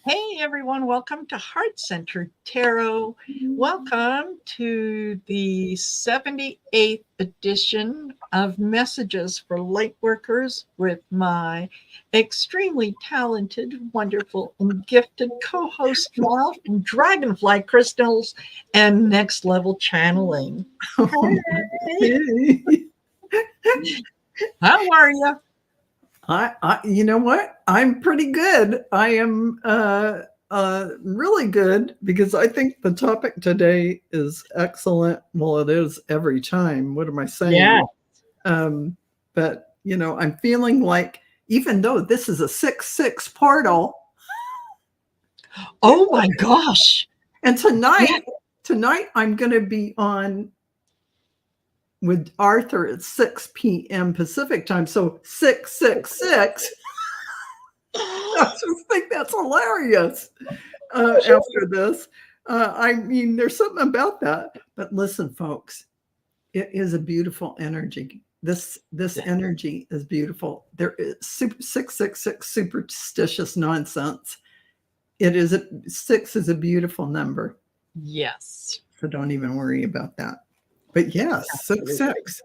Hey everyone, welcome to Heart Center Tarot. Welcome to the 78th edition of Messages for Lightworkers with my extremely talented, wonderful, and gifted co-host Val from Dragonfly Crystals and Next Level Channeling. Hey. How are you? You know what? I'm pretty good. I am really good because I think the topic today is excellent. Well, it is every time. What am I saying? Yeah. But I'm feeling like even though this is a 6/6 portal. Oh my gosh! And tonight I'm going to be on with Arthur at 6 p.m. Pacific time. So 666. I just think that's hilarious. After this, I mean, there's something about that. But listen, folks, it is a beautiful energy. This energy is beautiful. There is 666 superstitious nonsense. It is 6 is a beautiful number. Yes. So don't even worry about that. But yes, 6/6.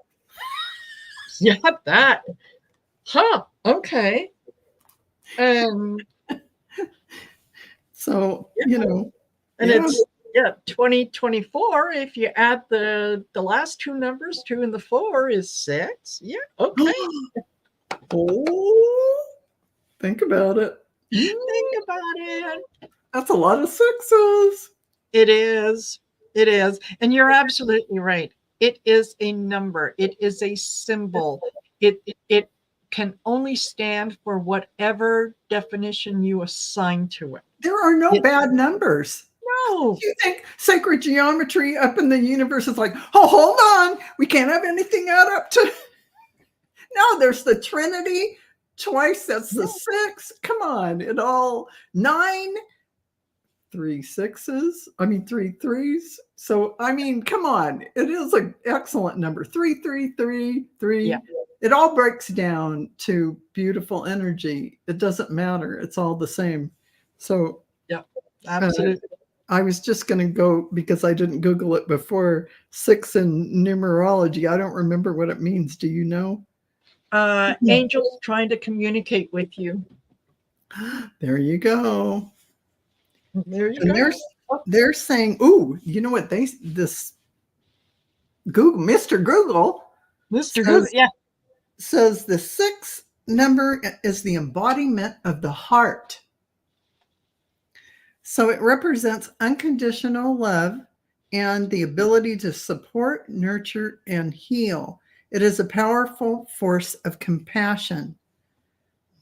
Yeah, that. Huh. Okay. So, and it's 2024. If you add the last two numbers, 2 and the 4 is 6. Yeah. Okay. Oh, think about it. Think about it. That's a lot of 6s. It is. It is. And you're absolutely right. It is a number. It is a symbol. It can only stand for whatever definition you assign to it. There are no bad numbers. No. Do you think sacred geometry up in the universe is like, oh, hold on, we can't have anything add up to? No, there's the Trinity twice. That's the 6. Come on, it all 9, 3 6s. I mean 3 3s. So I mean, come on, it is an excellent number. 3 3 3 3. Yeah. It all breaks down to beautiful energy. It doesn't matter. It's all the same. So yeah, absolutely. I was just going to go because I didn't Google it before. 6 in numerology. I don't remember what it means. Do you know? Angels trying to communicate with you. There you go. There you go. They're saying, "Ooh, you know what? This Google, Mr. Google, says the 6 number is the embodiment of the heart. So it represents unconditional love and the ability to support, nurture, and heal. It is a powerful force of compassion."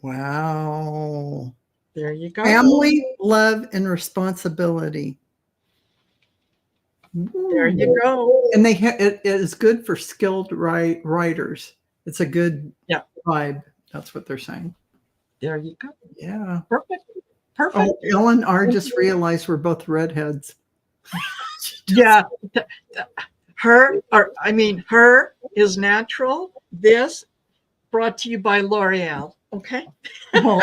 Wow. There you go. Family, love, and responsibility. There you go. And it is good for skilled writers. It's a good vibe. That's what they're saying. There you go. Yeah. Perfect. Oh, Ellen R. just realized we're both redheads. Yeah. Her is natural. This brought to you by L'Oreal. Okay. Well,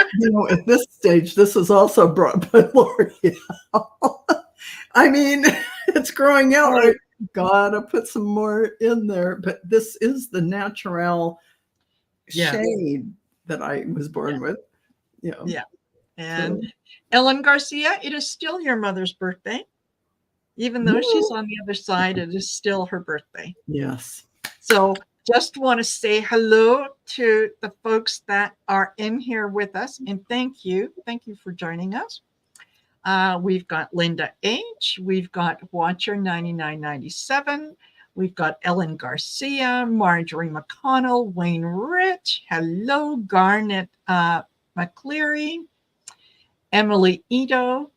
at this stage, this is also brought by L'Oreal. I mean, it's growing out. Right? Gotta put some more in there. But this is the natural shade that I was born with. Yeah. And Ellen Garcia, it is still your mother's birthday. Even though she's on the other side, it is still her birthday. Yes. So just want to say hello to the folks that are in here with us. And thank you. Thank you for joining us. We've got Linda H. We've got Watcher 9997. We've got Ellen Garcia, Marjorie McConnell, Wayne Rich. Hello, Garnet McCleary, Emily Ito,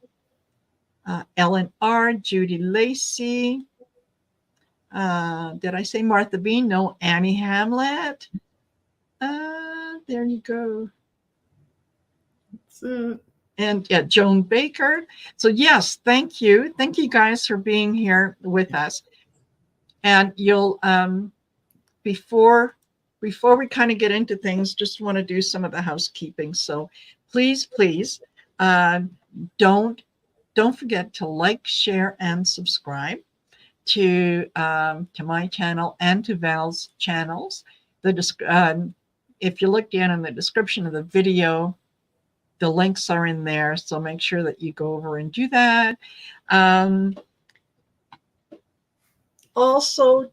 Ellen R., Judy Lacey. Did I say Martha Bean? No, Annie Hamlet. There you go. That's it. And Joan Baker. So yes, thank you. Thank you guys for being here with us. And you'll, before we kind of get into things, just want to do some of the housekeeping. So please, don't forget to like, share, and subscribe to my channel and to Val's channels. If you look down in the description of the video, the links are in there, so make sure that you go over and do that. Also,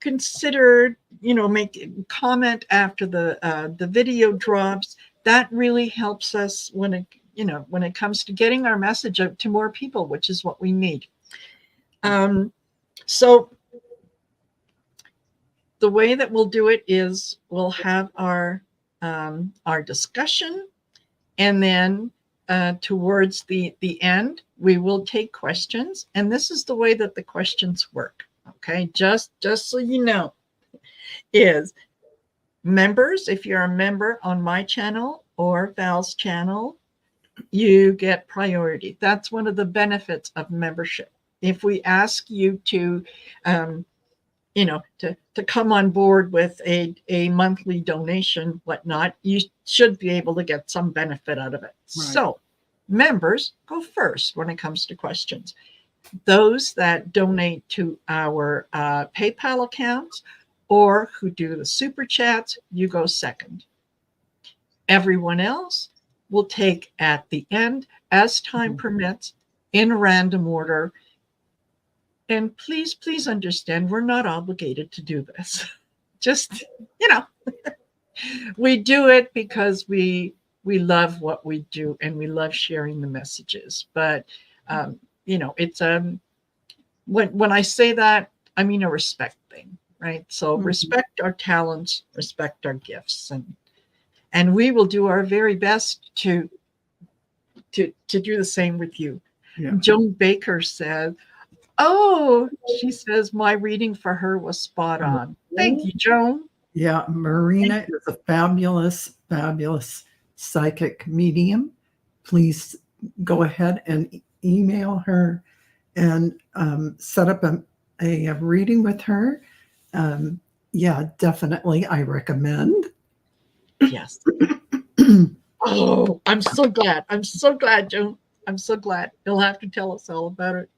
consider, make a comment after the video drops. That really helps us when it comes to getting our message out to more people, which is what we need. So the way that we'll do it is we'll have our discussion, and then towards the end, we will take questions. And this is the way that the questions work. Okay, just so you know, is members, if you're a member on my channel or Val's channel, you get priority. That's one of the benefits of membership. If we ask you to to come on board with a monthly donation, whatnot, you should be able to get some benefit out of it. Right. So members go first when it comes to questions. Those that donate to our PayPal accounts or who do the super chats, you go second. Everyone else will take at the end as time permits in random order. And please understand, we're not obligated to do this. Just, we do it because we love what we do and we love sharing the messages. But, it's when I say that, I mean a respect thing, right? So respect our talents, respect our gifts, and we will do our very best to do the same with you. Yeah. Joan Baker said, she says my reading for her was spot on. Thank you, Joan. Yeah, Marina is a fabulous psychic medium. Please go ahead and email her and set up a reading with her. Yeah, definitely, I recommend. Yes. I'm so glad. I'm so glad, Joan. I'm so glad. You'll have to tell us all about it.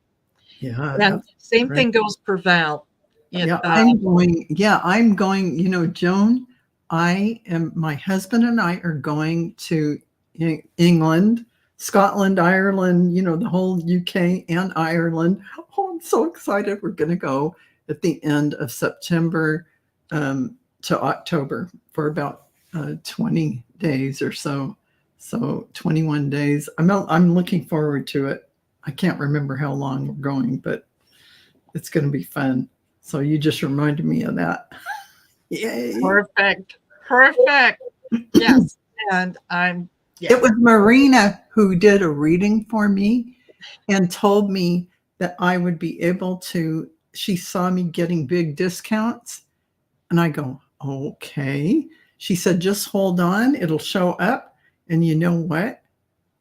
Yeah. And same thing goes for Val. I'm going, Joan, my husband and I are going to England, Scotland, Ireland, the whole UK and Ireland. Oh, I'm so excited. We're going to go at the end of September to October for about 20 days or so. So 21 days. I'm looking forward to it. I can't remember how long we're going, but it's going to be fun. So you just reminded me of that. Yay. Perfect. Yes. And It was Marina who did a reading for me and told me that I would be able to, she saw me getting big discounts. And I go, okay. She said, just hold on. It'll show up. And you know what?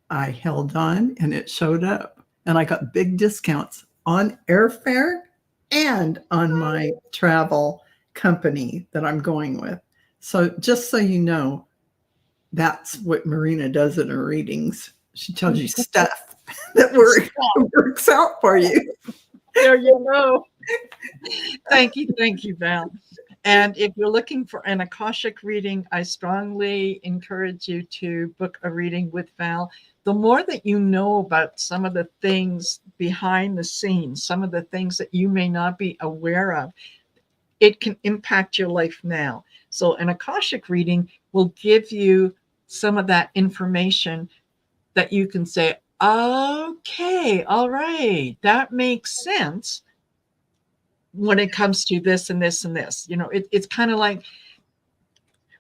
I held on and it showed up. And I got big discounts on airfare and on my travel company that I'm going with. So just so you know, that's what Marina does in her readings. She tells you stuff that works out for you. There you go. Thank you, Val. And if you're looking for an Akashic reading, I strongly encourage you to book a reading with Val. The more that you know about some of the things behind the scenes, some of the things that you may not be aware of, it can impact your life now. So an Akashic reading will give you some of that information that you can say, okay, all right, that makes sense when it comes to this and this and this. It's kind of like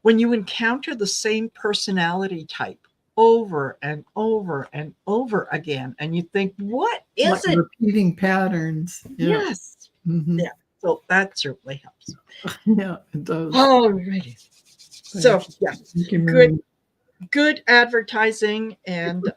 when you encounter the same personality type over and over and over again, and you think, what is it? Repeating patterns. Yeah. Yes. Mm-hmm. Yeah. So that certainly helps. Yeah, it does. All righty. So yeah, good advertising, and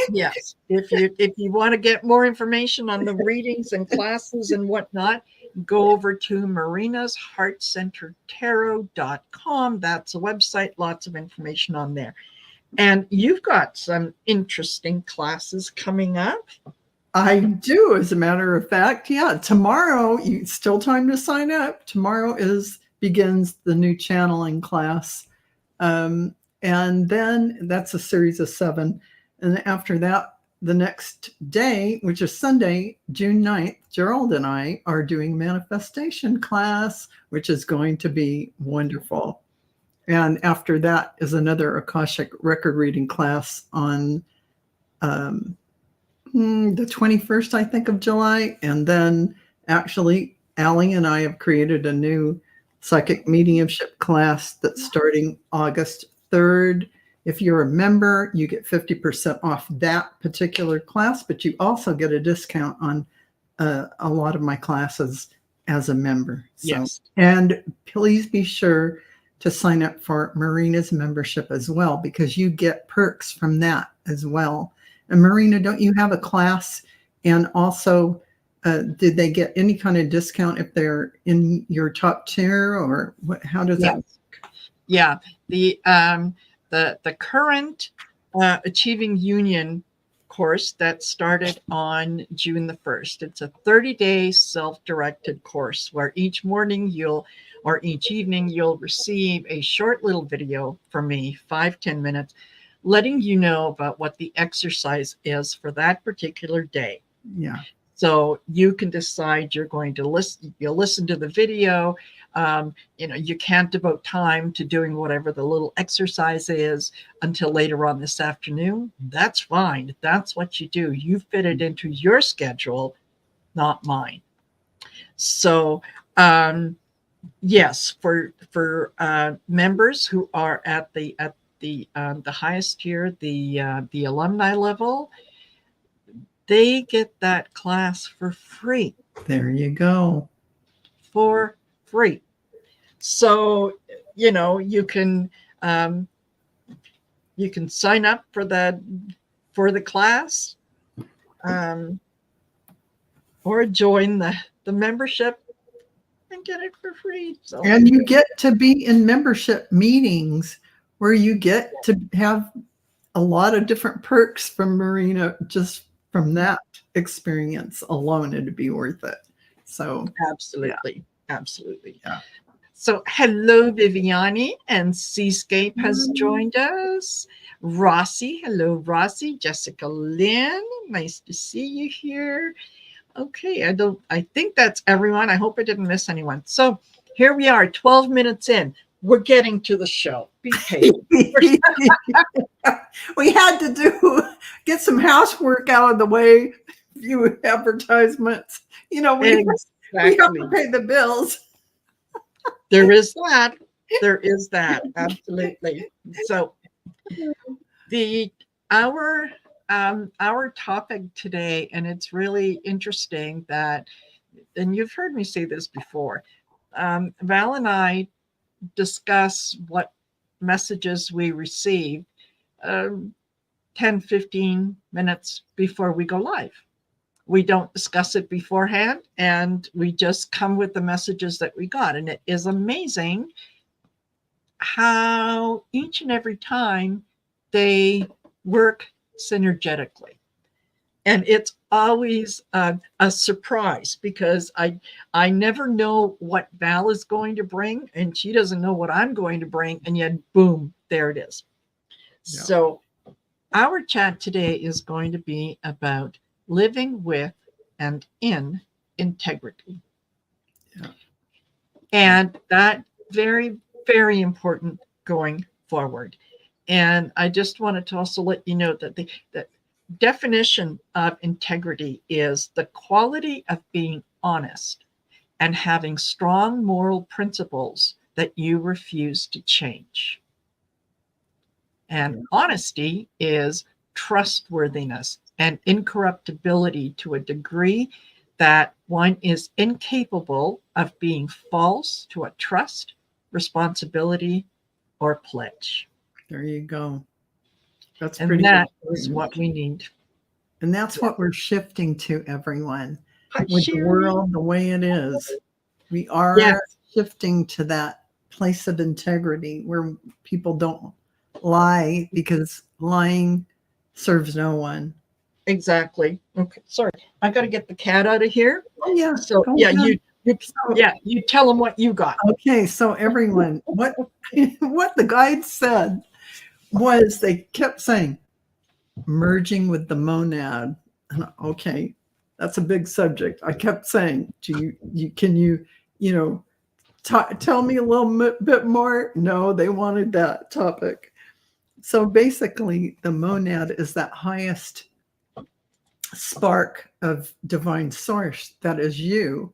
yes, if you want to get more information on the readings and classes and whatnot, go over to marinasheartcentertarot.com. That's a website, lots of information on there. And you've got some interesting classes coming up. I do, as a matter of fact. Yeah, tomorrow, still time to sign up. Tomorrow begins the new channeling class. And then that's a series of 7. And after that, the next day, which is Sunday, June 9th, Gerald and I are doing manifestation class, which is going to be wonderful. And after that is another Akashic record reading class on the 21st, I think, of July. And then actually, Aley and I have created a new psychic mediumship class that's starting August 3rd. If you're a member, you get 50% off that particular class, but you also get a discount on a lot of my classes as a member. So, Yes. And please be sure to sign up for Marina's membership as well, because you get perks from that as well. And Marina, don't you have a class? And also, did they get any kind of discount if they're in your top tier, or what? How does that work? Yeah, the current Achieving Union course that started on June the 1st. It's a 30-day self-directed course where each morning or each evening you'll receive a short little video from me, 5-10 minutes, letting you know about what the exercise is for that particular day. Yeah. So you can decide you're going to listen. You'll listen to the video. You can't devote time to doing whatever the little exercise is until later on this afternoon. That's fine. That's what you do. You fit it into your schedule, not mine. So yes, for members who are at the highest tier, the alumni level, they get that class for free. There you go. For free. So, you can sign up for the class, or join the membership and get it for free. So, and you get to be in membership meetings where you get to have a lot of different perks from Marina just from that experience alone. It'd be worth it. So absolutely. Absolutely. Yeah. So hello, Viviani, and Seascape has joined us. Rossi, hello, Rossi. Jessica Lynn, nice to see you here. Okay, I think that's everyone. I hope I didn't miss anyone. So here we are, 12 minutes in. We're getting to the show. Be patient. We had to get some housework out of the way. Few advertisements. We have to pay the bills. There is that. There is that. Absolutely. So our topic today, and it's really interesting that, and you've heard me say this before, Val and I discuss what messages we receive 10-15 minutes before we go live. We don't discuss it beforehand, and we just come with the messages that we got. And it is amazing how each and every time they work synergetically. And it's always a surprise, because I never know what Val is going to bring, and she doesn't know what I'm going to bring, and yet boom, there it is. Yeah. So our chat today is going to be about living with and in integrity. Yeah. And that very, very important going forward. And I just wanted to also let you know that the definition of integrity is the quality of being honest and having strong moral principles that you refuse to change. And honesty is trustworthiness and incorruptibility to a degree that one is incapable of being false to a trust, responsibility, or pledge. There you go. That's and pretty that important. Is what we need. And that's what we're shifting to, everyone. Hi, with Sheila. The world the way it is. We are shifting to that place of integrity where people don't lie, because lying serves no one. Exactly. Okay. Sorry. I got to get the cat out of here. Oh, yeah. So Go yeah, ahead. you tell them what you got. Okay, so everyone, what the guide said was they kept saying merging with the monad. And okay, that's a big subject. I kept saying, can you tell me a little bit more? No, they wanted that topic. So basically, the monad is that highest spark of divine source that is you.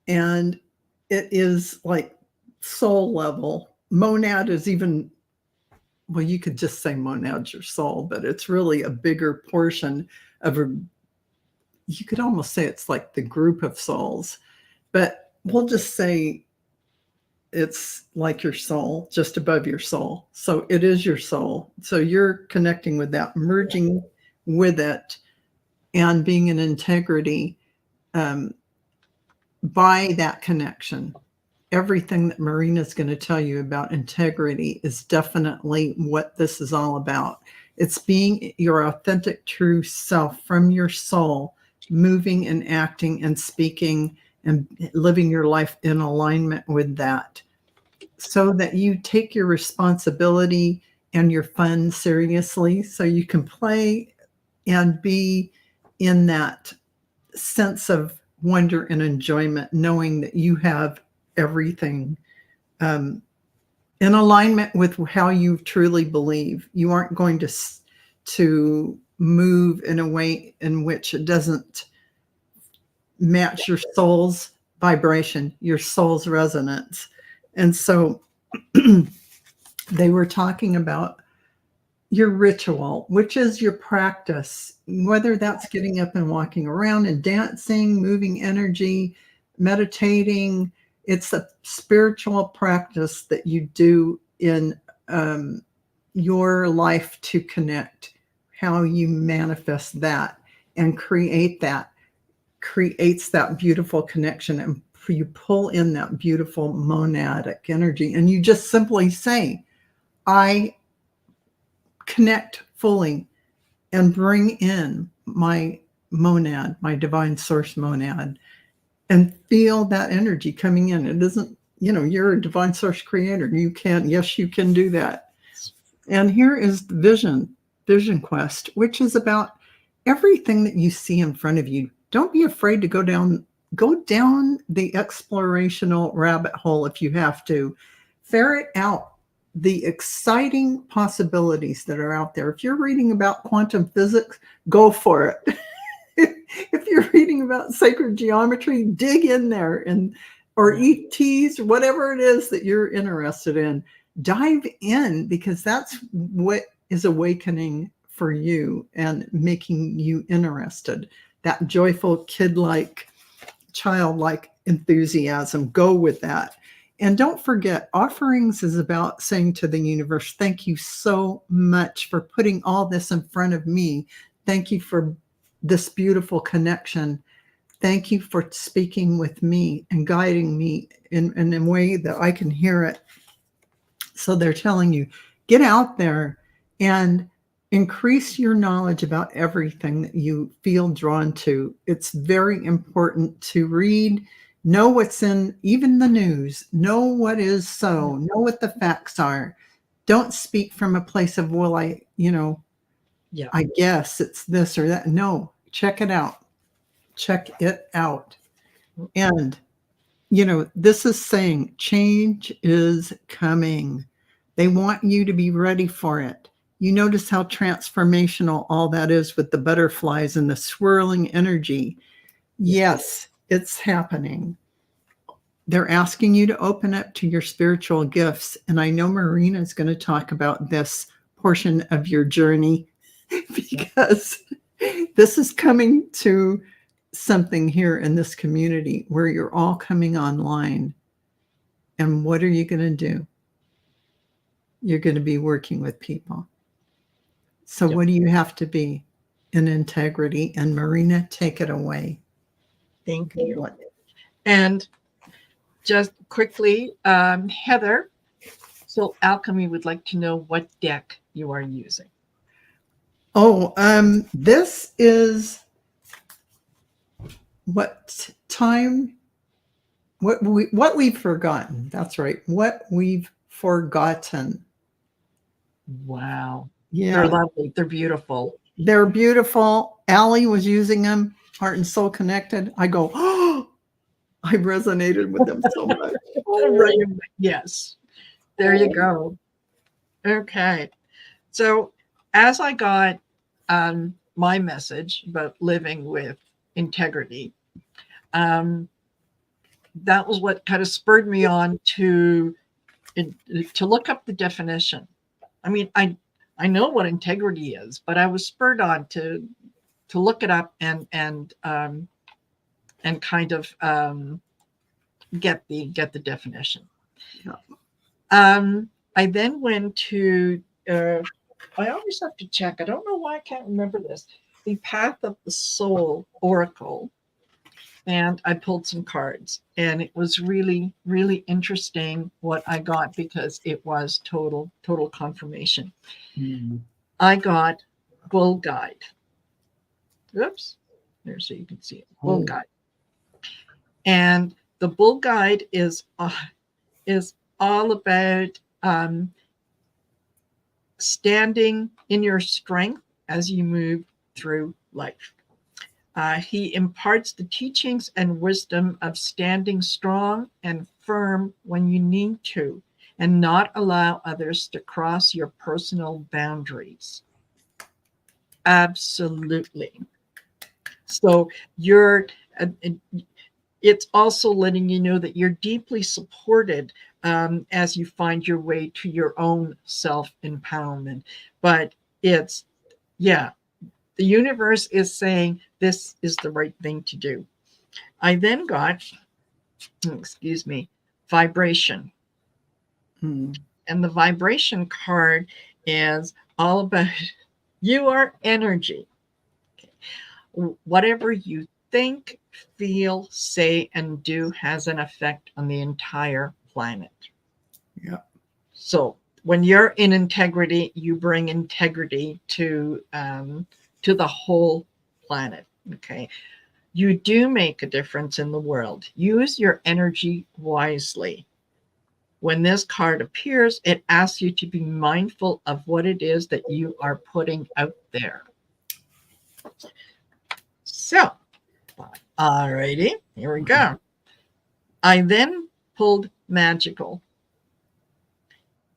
And it is like soul level. Monad is even, well, you could just say monad's your soul, but it's really a bigger portion of you could almost say it's like the group of souls, but we'll just say it's like your soul, just above your soul. So it is your soul. So you're connecting with that, merging with it, and being in integrity by that connection. Everything that Marina's going to tell you about integrity is definitely what this is all about. It's being your authentic, true self from your soul, moving and acting and speaking and living your life in alignment with that, so that you take your responsibility and your fun seriously, so you can play and be in that sense of wonder and enjoyment, knowing that you have everything in alignment with how you truly believe. You aren't going to move in a way in which it doesn't match your soul's vibration, your soul's resonance. And so they were talking about your ritual, which is your practice, whether that's getting up and walking around and dancing, moving energy, meditating. It's a spiritual practice that you do in your life to connect, how you manifest that and creates that beautiful connection, and you pull in that beautiful monadic energy, and you just simply say, I connect fully and bring in my monad, my divine source monad, and feel that energy coming in. It isn't, you're a divine source creator. You can do that. And here is the vision quest, which is about everything that you see in front of you. Don't be afraid to go down the explorational rabbit hole if you have to. Ferret out the exciting possibilities that are out there. If you're reading about quantum physics, go for it. If you're reading about sacred geometry, dig in there, or ETs, whatever it is that you're interested in, dive in, because that's what is awakening for you and making you interested. That joyful, kid-like, childlike enthusiasm. Go with that. And don't forget, offerings is about saying to the universe, thank you so much for putting all this in front of me. Thank you for this beautiful connection. Thank you for speaking with me and guiding me in a way that I can hear it. So they're telling you, get out there and increase your knowledge about everything that you feel drawn to. It's very important to read, know what's in even the news, know what is so, know what the facts are. Don't speak from a place of, well, I guess it's this or that. No, check it out. Check it out. And, this is saying change is coming. They want you to be ready for it. You notice how transformational all that is with the butterflies and the swirling energy. Yes, it's happening. They're asking you to open up to your spiritual gifts. And I know Marina is going to talk about this portion of your journey, because this is coming to something here in this community where you're all coming online. And what are you going to do? You're going to be working with people. So what do you have to be? In integrity. And Marina, take it away. Thank you. And just quickly, Heather So Alchemy would like to know what deck you are using. Oh, this is what we've forgotten. That's right. What we've forgotten. Wow. Yeah. They're lovely. They're beautiful. They're beautiful. Aley was using them, Heart and Soul Connected. I go, oh, I resonated with them so much. Right. Yes. There you go. Okay. So as I got my message about living with integrity, that was what kind of spurred me on to look up the definition. I mean, I know what integrity is, but I was spurred on to look it up and kind of get the definition. Yeah. I then went to I always have to check. I don't know why I can't remember this. The Path of the Soul Oracle, and I pulled some cards, and it was really, really interesting what I got because it was total confirmation. Mm-hmm. I got Bull Guide. Oops, there, so you can see it. Bull Guide, and the Bull Guide is all about standing in your strength as you move through life. He imparts the teachings and wisdom of standing strong and firm when you need to, and not allow others to cross your personal boundaries. Absolutely. So it's also letting you know that you're deeply supported as you find your way to your own self-empowerment. But it's, yeah, the universe is saying this is the right thing to do. I then got, excuse me, vibration. Mm-hmm. And the vibration card is all about you are energy. Whatever you think, feel, say, and do has an effect on the entire planet. Yeah. So when you're in integrity, you bring integrity to the whole planet. Okay. You do make a difference in the world. Use your energy wisely. When this card appears, it asks you to be mindful of what it is that you are putting out there. So, all righty, here we go. I then pulled magical.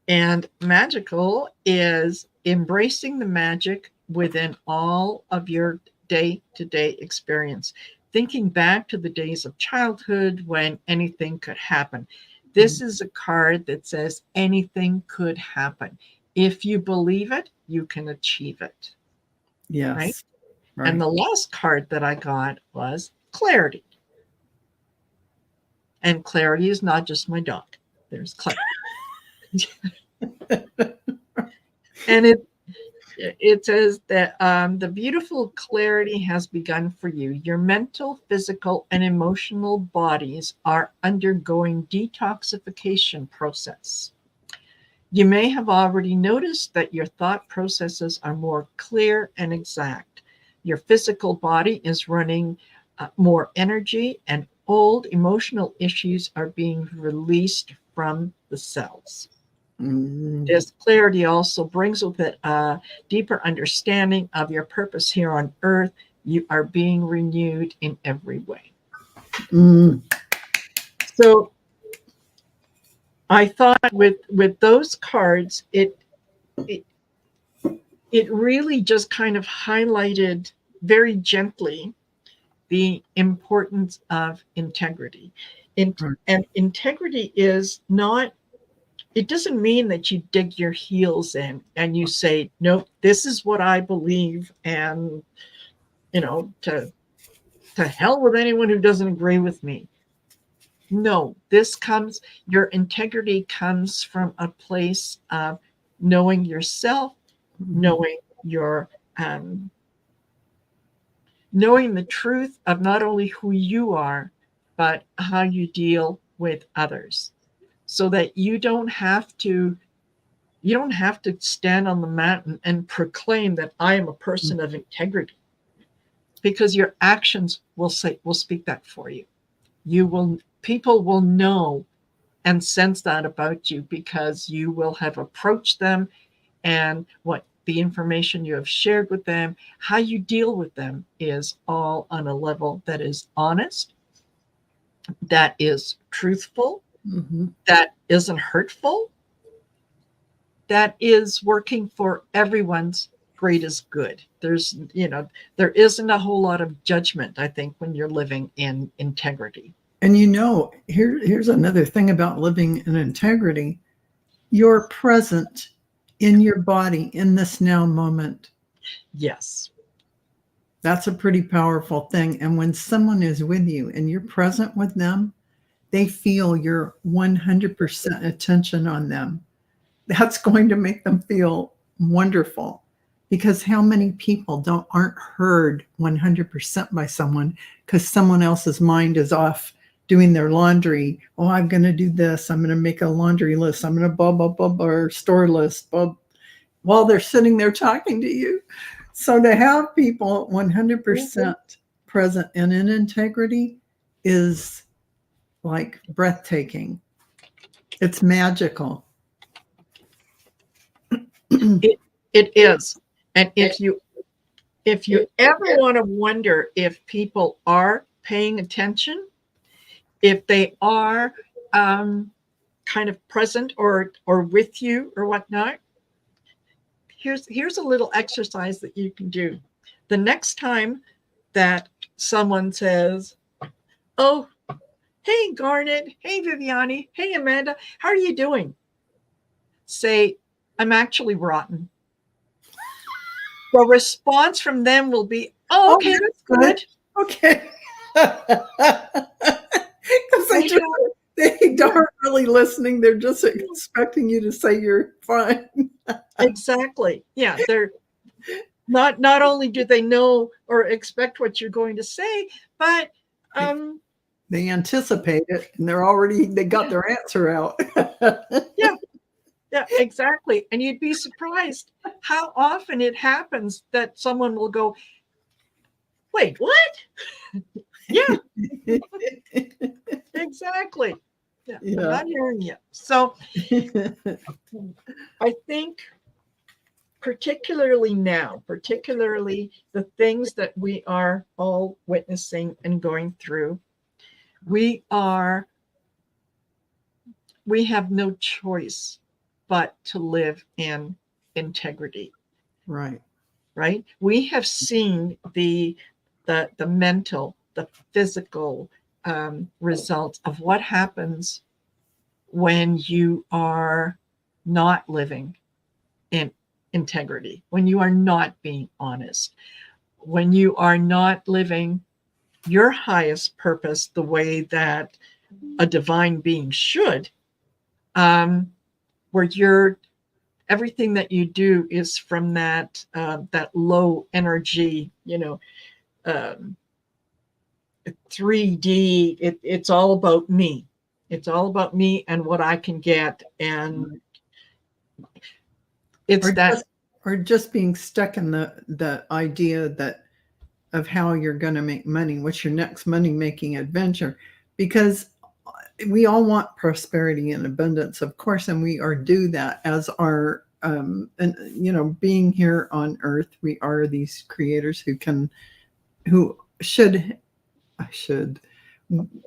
And magical is embracing the magic within all of your day-to-day experience. Thinking back to the days of childhood when anything could happen. This is a card that says anything could happen. If you believe it, you can achieve it. Yes. Right? And the last card that I got was clarity. And clarity is not just my dog. There's clarity. And it says that the beautiful clarity has begun for you. Your mental, physical, and emotional bodies are undergoing detoxification process. You may have already noticed that your thought processes are more clear and exact. Your physical body is running more energy, and old emotional issues are being released from the cells. Mm-hmm. This clarity also brings with it a deeper understanding of your purpose here on earth. You are being renewed in every way. Mm. So I thought with those cards, it really just kind of highlighted very gently the importance of integrity. And integrity is not, it doesn't mean that you dig your heels in and you say, no, this is what I believe. And, to hell with anyone who doesn't agree with me. No, your integrity comes from a place of knowing yourself, knowing knowing the truth of not only who you are, but how you deal with others. so that you don't have to stand on the mountain and proclaim that I am a person of integrity, because your actions will speak that for you. People will know and sense that about you, because you will have approached them, and what the information you have shared with them, how you deal with them, is all on a level that is honest, that is truthful, that isn't hurtful, that is working for everyone's greatest good. There isn't a whole lot of judgment, I think, when you're living in integrity. And here's another thing about living in integrity. You're present in your body in this now moment. Yes. That's a pretty powerful thing. And when someone is with you and you're present with them, they feel your 100% attention on them. That's going to make them feel wonderful, because how many people aren't heard 100% by someone because someone else's mind is off doing their laundry. Oh, I'm going to do this. I'm going to make a laundry list. I'm going to blah, blah, blah, blah, or store list, blah, while they're sitting there talking to you. So to have people 100% present and in integrity is like breathtaking. It's magical. It is. And if you ever want to wonder if people are paying attention, if they are kind of present or with you or whatnot, here's a little exercise that you can do. The next time that someone says, "Oh, hey Garnet, hey Viviani, hey Amanda, how are you doing?" Say, "I'm actually rotten." The response from them will be, "Oh, okay, that's good. Okay." Because they aren't really listening. They're just expecting you to say you're fine. Exactly. Yeah. They're not only do they know or expect what you're going to say, but they anticipate it, and they got their answer out. Yeah, exactly. And you'd be surprised how often it happens that someone will go, "Wait, what?" Yeah. Exactly. Yeah. I'm not hearing you. So I think particularly the things that we are all witnessing and going through, we have no choice but to live in integrity. Right. We have seen the mental, the physical results of what happens when you are not living in integrity, when you are not being honest, when you are not living your highest purpose the way that a divine being should, where everything that you do is from that low energy, 3D. It's all about me. It's all about me and what I can get, and it's or just being stuck in the idea of how you're going to make money. What's your next money making adventure? Because we all want prosperity and abundance, of course, and we are due that as our being here on earth. We are these creators who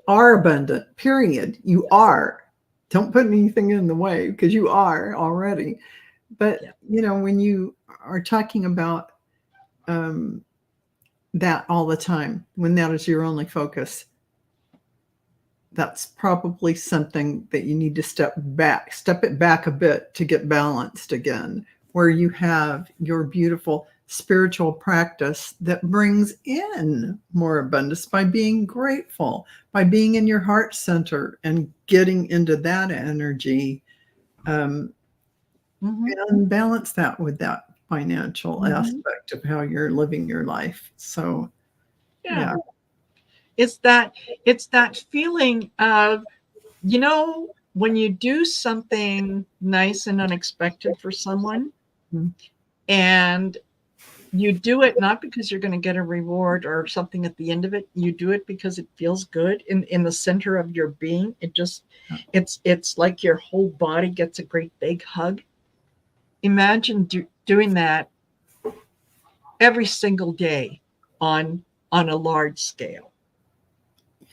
are abundant, period. You are. Don't put anything in the way, because you are already. But when you are talking about that all the time, when that is your only focus, that's probably something that you need to step it back a bit to get balanced again, where you have your beautiful spiritual practice that brings in more abundance by being grateful, by being in your heart center and getting into that energy, and balance that with that financial aspect of how you're living your life. So it's that feeling of, when you do something nice and unexpected for someone, and you do it not because you're going to get a reward or something at the end of it, you do it because it feels good in the center of your being. It's like your whole body gets a great big hug. Imagine doing that every single day on a large scale.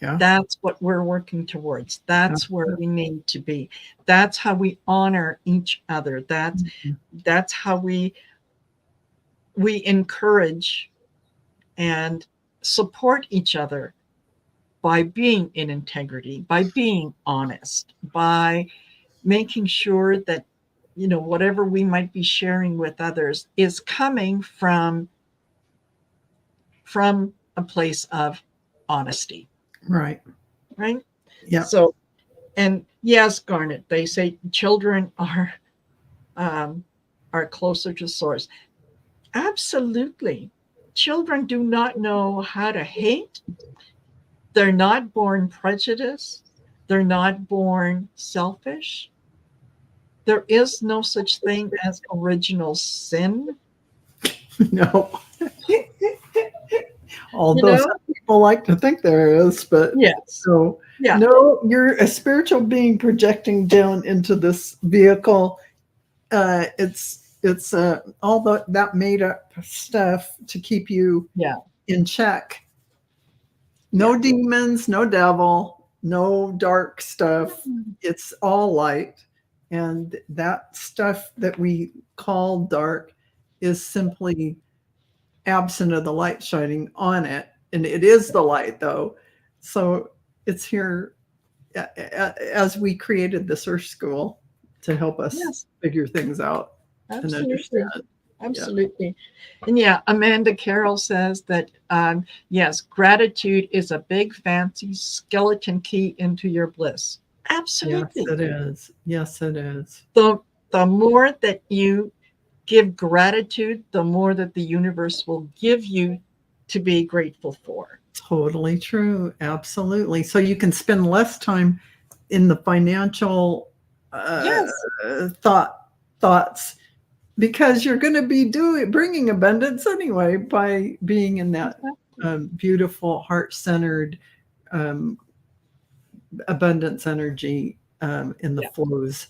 Yeah. That's what we're working towards. That's where we need to be. That's how we honor each other. That's how we encourage and support each other by being in integrity, by being honest, by making sure that, you know, whatever we might be sharing with others is coming from a place of honesty. Right. Right. Yeah. So, and yes, Garnet, they say children are closer to source. Absolutely. Children do not know how to hate. They're not born prejudiced. They're not born selfish. There is no such thing as original sin. No. Although some people like to think there is, but yes. So yeah. No, you're a spiritual being projecting down into this vehicle. It's all that made up stuff to keep you in check. No demons, no devil, no dark stuff. It's all light. And that stuff that we call dark is simply absent of the light shining on it. And it is the light, though. So it's here as we created this Earth School to help us figure things out and understand. Absolutely. And Amanda Carroll says that, yes, gratitude is a big, fancy skeleton key into your bliss. Absolutely. Yes, it is. Yes, it is. The more that you give gratitude, the more that the universe will give you to be grateful for. Totally true. Absolutely. So you can spend less time in the financial thoughts, because you're going to be bringing abundance anyway by being in that beautiful, heart-centered abundance energy in the flows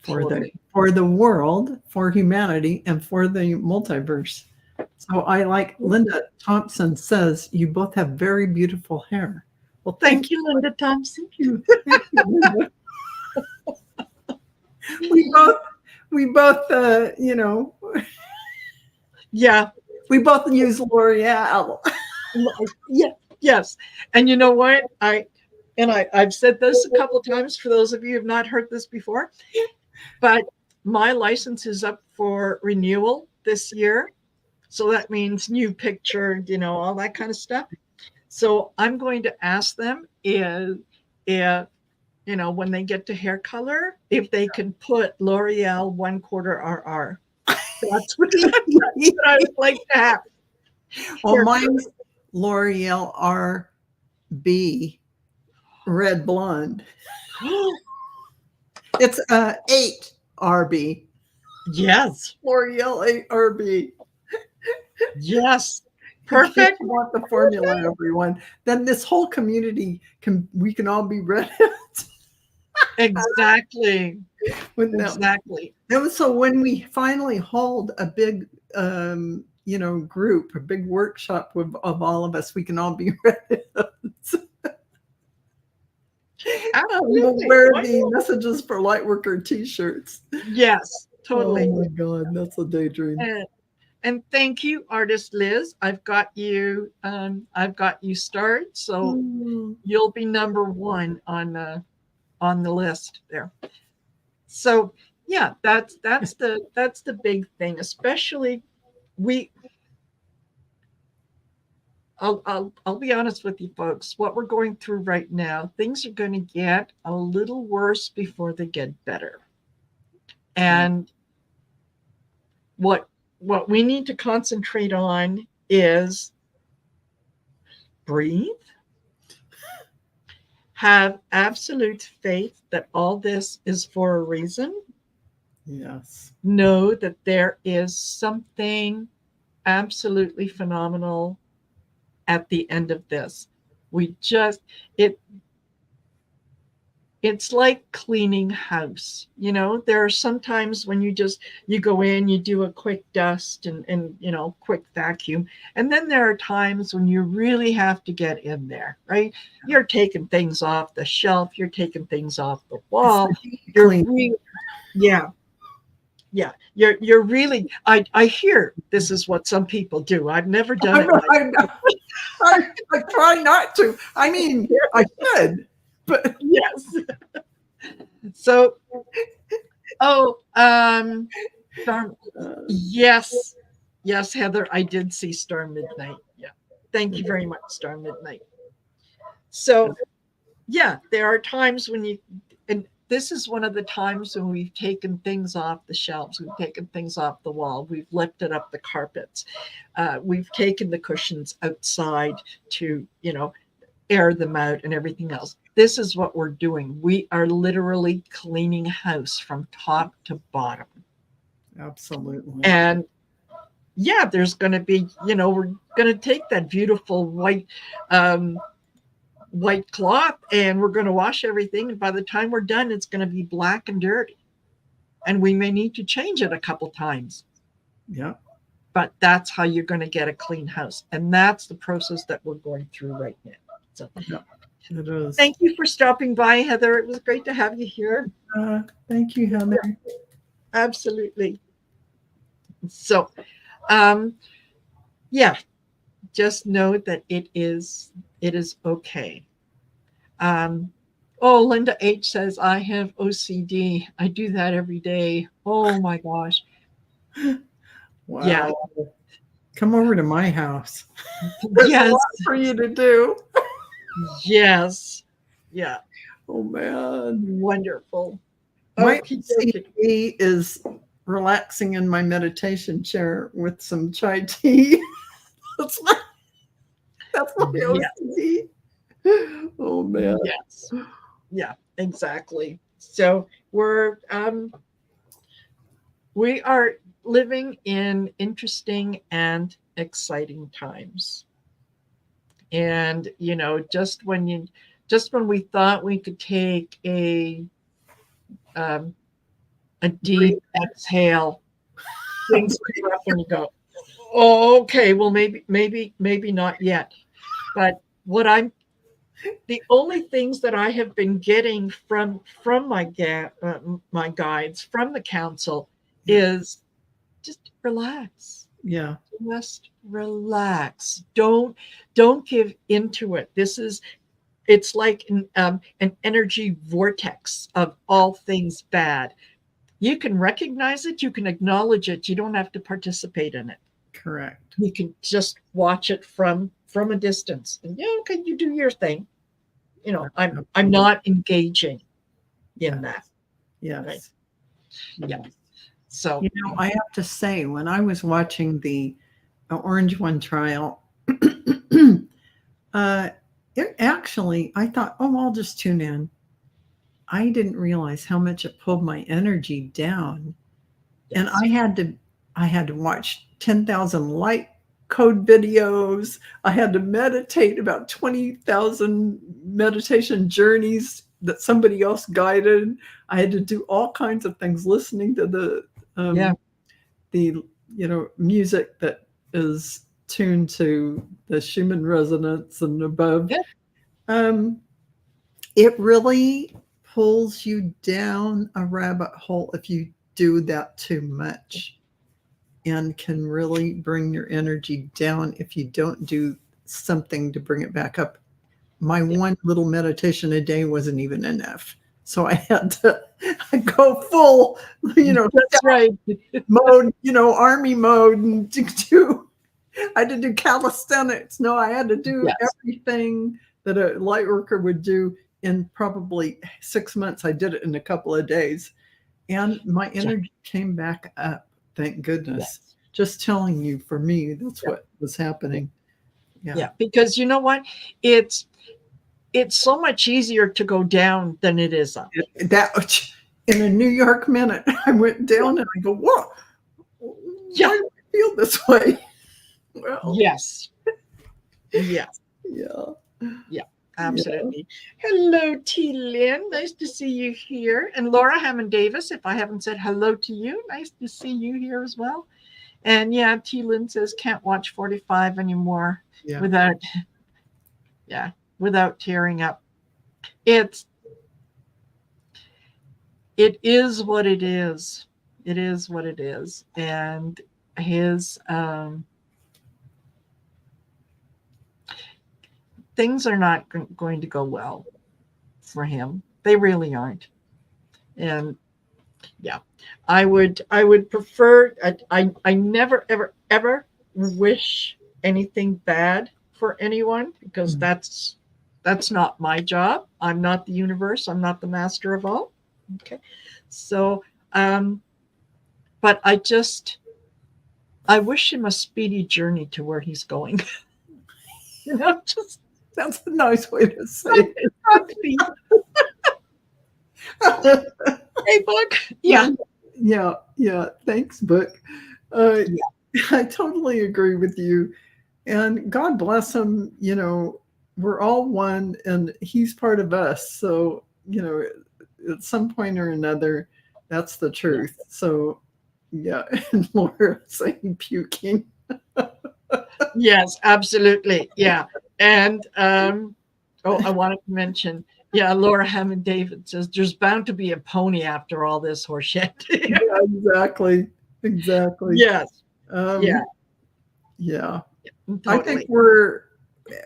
for the world, for humanity, and for the multiverse. So I like Linda Thompson says you both have very beautiful hair. Well, thank you, Linda Thompson. Thank you, Linda. we both you know. Yeah, we both use L'Oreal. Yes, and you know what? I've said this a couple of times for those of you who have not heard this before, but my license is up for renewal this year. So that means new picture, you know, all that kind of stuff. So I'm going to ask them if you know, when they get to hair color, if they can put L'Oreal 1/4 RR. That's what I would like to have. Well, mine's L'Oreal RB, red blonde. It's 8 RB. Yes. L'Oreal 8 RB. Yes. Perfect. I want the formula, everyone. Then this whole community we can all be red. Exactly. Exactly. So when we finally hold a big you know, group, a big workshop of all of us, we can all be red. We'll wear the Messages for Lightworker t-shirts. Yes, totally. Oh my God, that's a daydream. And thank you, artist Liz. I've got you starred, so you'll be number 1 on the list there. So yeah, that's the big thing. Especially I'll be honest with you folks. What we're going through right now, things are going to get a little worse before they get better. And what we need to concentrate on is breathe, have absolute faith that all this is for a reason. Yes. Know that there is something absolutely phenomenal at the end of this. We just, it's like cleaning house. There are some times when you go in, you do a quick dust and quick vacuum, and then there are times when you really have to get in there, right? You're taking things off the shelf, you're taking things off the wall, you're yeah, you're really, I hear this is what some people do. I've never done it. I try not to. I mean, I should, but yes. So, yes, Heather, I did see Star Midnight. Yeah, thank you very much, Star Midnight. So, yeah, there are times when and this is one of the times when we've taken things off the shelves, we've taken things off the wall, we've lifted up the carpets, we've taken the cushions outside to, air them out and everything else. This is what we're doing. We are literally cleaning house from top to bottom. Absolutely. And yeah, there's going to be, we're going to take that beautiful white cloth and we're going to wash everything. And by the time we're done, it's going to be black and dirty. And we may need to change it a couple times. Yeah. But that's how you're going to get a clean house. And that's the process that we're going through right now. So yeah, it is. Thank you for stopping by, Heather. It was great to have you here. Thank you, Heather. Absolutely. So, yeah, just know that it is okay. Linda H says, I have OCD. I do that every day. Oh my gosh. Wow. Yeah. Come over to my house. Yes. A lot for you to do. Yes. Yeah. Oh man. Wonderful. My OCD is relaxing in my meditation chair with some chai tea. That's my OCD. Oh man. Yes. Yeah, exactly. So we are living in interesting and exciting times. And just when we thought we could take a deep exhale, things are up and you go, oh, okay, well maybe not yet. But the only things that I have been getting from my guides, from the council, is just relax. Yeah. Just relax. Don't give into it. It's like an energy vortex of all things bad. You can recognize it, you can acknowledge it, you don't have to participate in it. Correct. You can just watch it from a distance. And okay, you do your thing. I'm not engaging in that. Yes. Right? Yeah. So I have to say, when I was watching the Orange One trial, actually, I thought, I'll just tune in. I didn't realize how much it pulled my energy down. Yes. And I had to watch 10,000 light code videos. I had to meditate about 20,000 meditation journeys that somebody else guided. I had to do all kinds of things, listening to the music that is tuned to the Schumann resonance and above. Yeah. It really pulls you down a rabbit hole if you do that too much, and can really bring your energy down if you don't do something to bring it back up. My one little meditation a day wasn't even enough. So I had to go full, that's right, mode, army mode, and I had to do calisthenics. No, I had to do everything that a light worker would do in probably 6 months. I did it in a couple of days, and my energy came back up. Thank goodness. Yes. Just telling you, for me, that's what was happening. Yeah, because you know what? It's it's so much easier to go down than it is up. That in a New York minute, I went down and I go, whoa, Yeah. why do I feel this way? Well, Yes. Yes. yeah. Yeah. Absolutely. Yeah. Hello, T. Lynn. Nice to see you here. And Laura Hammond Davis, if I haven't said hello to you, nice to see you here as well. And yeah, T. Lynn says can't watch 45 anymore without tearing up. It is what it is. It is what it is. And his things are not going to go well for him. They really aren't. And yeah, I would prefer, I never, ever, ever wish anything bad for anyone, because that's not my job. I'm not the universe. I'm not the master of all. Okay. So, but I wish him a speedy journey to where he's going. Just that's a nice way to say it. Hey, Book. Yeah. Thanks, Book. I totally agree with you. And God bless him. We're all one, and he's part of us. So, at some point or another, that's the truth. So, yeah. And Laura saying puking. Yes, absolutely. Yeah. And I wanted to mention, Laura Hammond David says there's bound to be a pony after all this horseshit. Yeah, exactly. Yes. Yeah. Totally. I think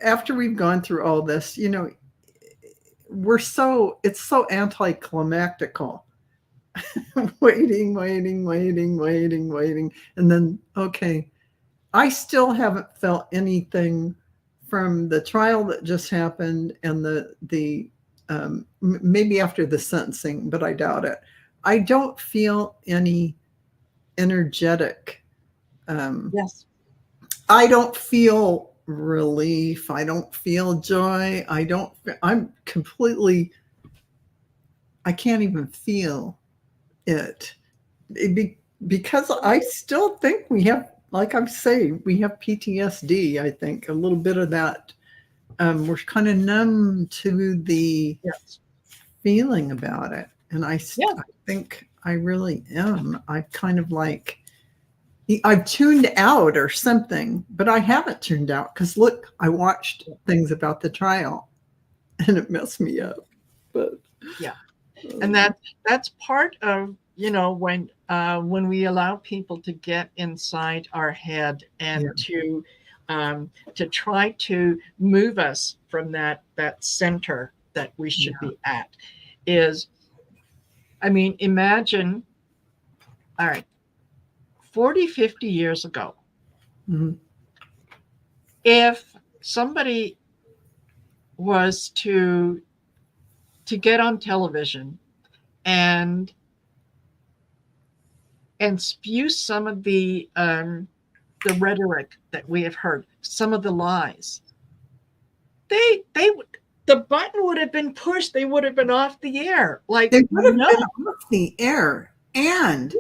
after we've gone through all this, it's so anticlimactical. waiting. And then, okay, I still haven't felt anything from the trial that just happened and the maybe after the sentencing, but I doubt it. I don't feel any energetic. Yes. I don't feel relief. I don't feel joy. I'm completely, I can't even feel it. Because I still think we have, like I say, we have PTSD, I think, a little bit of that. We're kind of numb to the feeling about it. And I think I really am. I kind of like, I've tuned out or something, but I haven't tuned out because look, I watched things about the trial and it messed me up. But and that's part of, when we allow people to get inside our head and to try to move us from that center that we should be at is, imagine, all right, 40, 50 years ago, if somebody was to get on television and spew some of the rhetoric that we have heard, some of the lies, the button would have been pushed. They would have been off the air. Like, they would have been off the air. And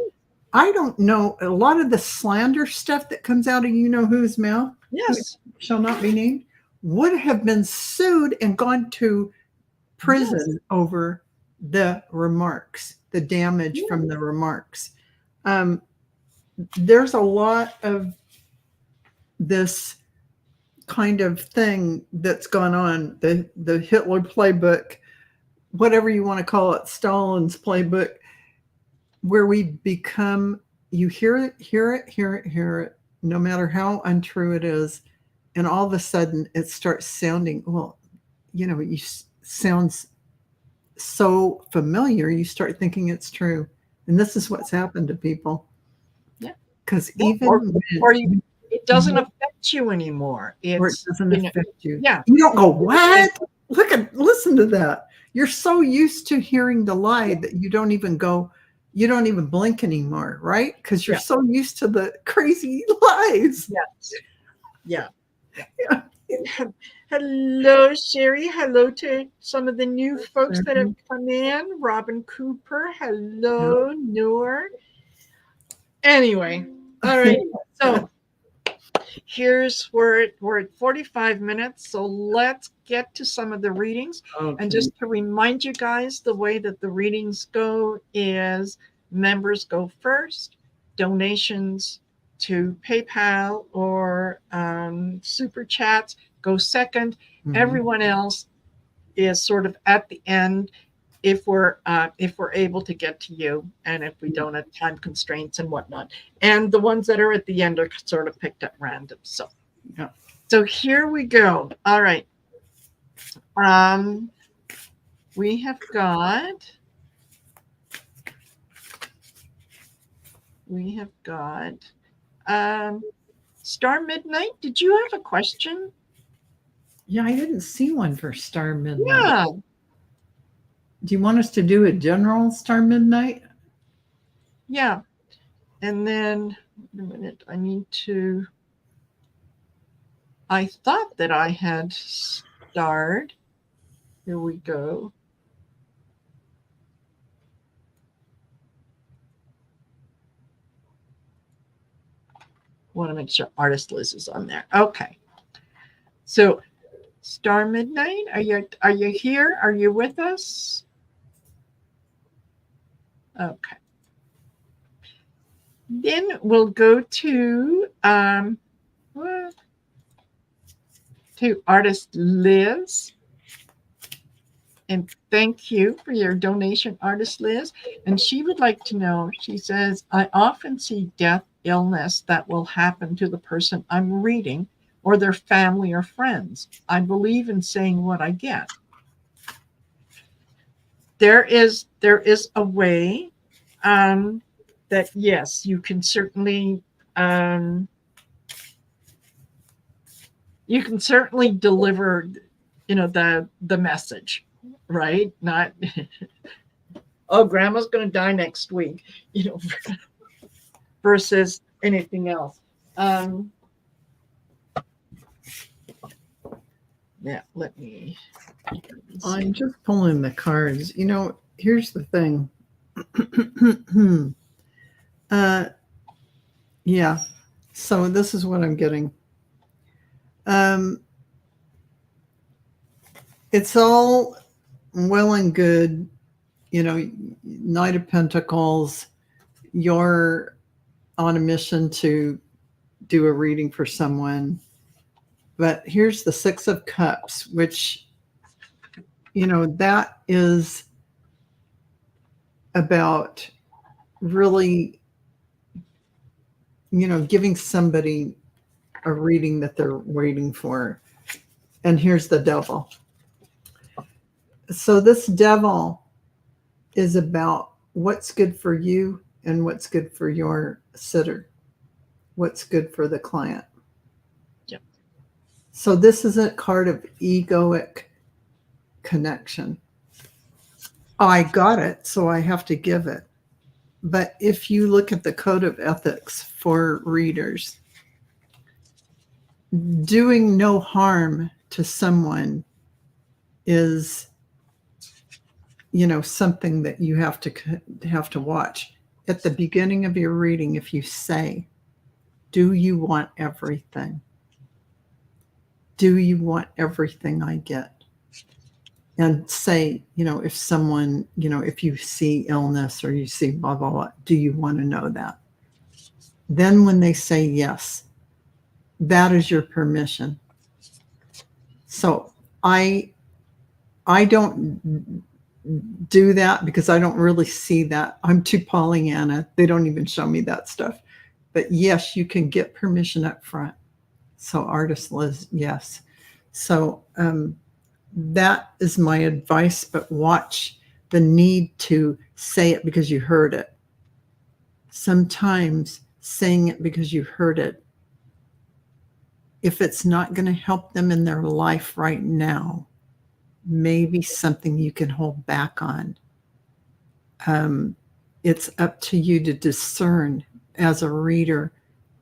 I don't know, a lot of the slander stuff that comes out of whose mouth, yes, shall not be named, would have been sued and gone to prison over the remarks, the damage from the remarks. There's a lot of this kind of thing that's gone on, the Hitler playbook, whatever you want to call it, Stalin's playbook, where we become, you hear it, no matter how untrue it is, and all of a sudden it starts sounding, you sounds so familiar, you start thinking it's true. And this is what's happened to people. Yeah. Because it doesn't affect you anymore. Or it doesn't affect you. Yeah. You don't go, what? Listen to that. You're so used to hearing the lie that you don't even blink anymore, right? Because you're so used to the crazy lies. Yes. Yeah. Hello, Sherry. Hello to some of the new folks that have Sherry. come in. Robin Cooper. Yeah. Hello, Noor. Anyway, all right. So we're at 45 minutes. So let's get to some of the readings. Okay. And just to remind you guys, the way that the readings go is members go first, donations to PayPal or super chats go second. Everyone else is sort of at the end if we're able to get to you, and if we don't have time constraints and whatnot. And the ones that are at the end are sort of picked at random. So Yeah. so here we go. All right. We have got Star Midnight. Did you have a question? Yeah, I didn't see one for Star Midnight. Yeah. Do you want us to do a general Star Midnight? Yeah. And then, wait a minute, I thought that I had starred. Here we go. Want to make sure Artist Liz is on there. Okay. So, Star Midnight, are you here? Are you with us? Okay. Then we'll go to Artist Liz. And thank you for your donation, Artist Liz. And she would like to know, she says, I often see death, illness that will happen to the person I'm reading or their family or friends. I believe in saying what I get. There is a way that, yes, you can certainly deliver, the message, right? Not, oh, grandma's going to die next week, versus anything else. Yeah, let me. I'm just pulling the cards. Here's the thing. Yeah. So this is what I'm getting. It's all well and good, Knight of Pentacles, you're on a mission to do a reading for someone. But here's the Six of Cups, which, that is about really, giving somebody a reading that they're waiting for. And here's the Devil. So this Devil is about what's good for you and what's good for your sitter, what's good for the client. Yep. So this is a card of egoic connection. I got it, so I have to give it. But if you look at the code of ethics for readers, doing no harm to someone is, something that you have to watch. At the beginning of your reading, if you say, do you want everything? Do you want everything I get? And say, if someone, if you see illness or you see blah, blah, blah, do you want to know that? Then when they say yes, that is your permission. So I don't do that because I don't really see that. I'm too Pollyanna. They don't even show me that stuff. But yes, you can get permission up front. So Artist Liz, yes. So that is my advice, but watch the need to say it because you heard it. Sometimes saying it because you heard it, if it's not going to help them in their life right now, maybe something you can hold back on. It's up to you to discern as a reader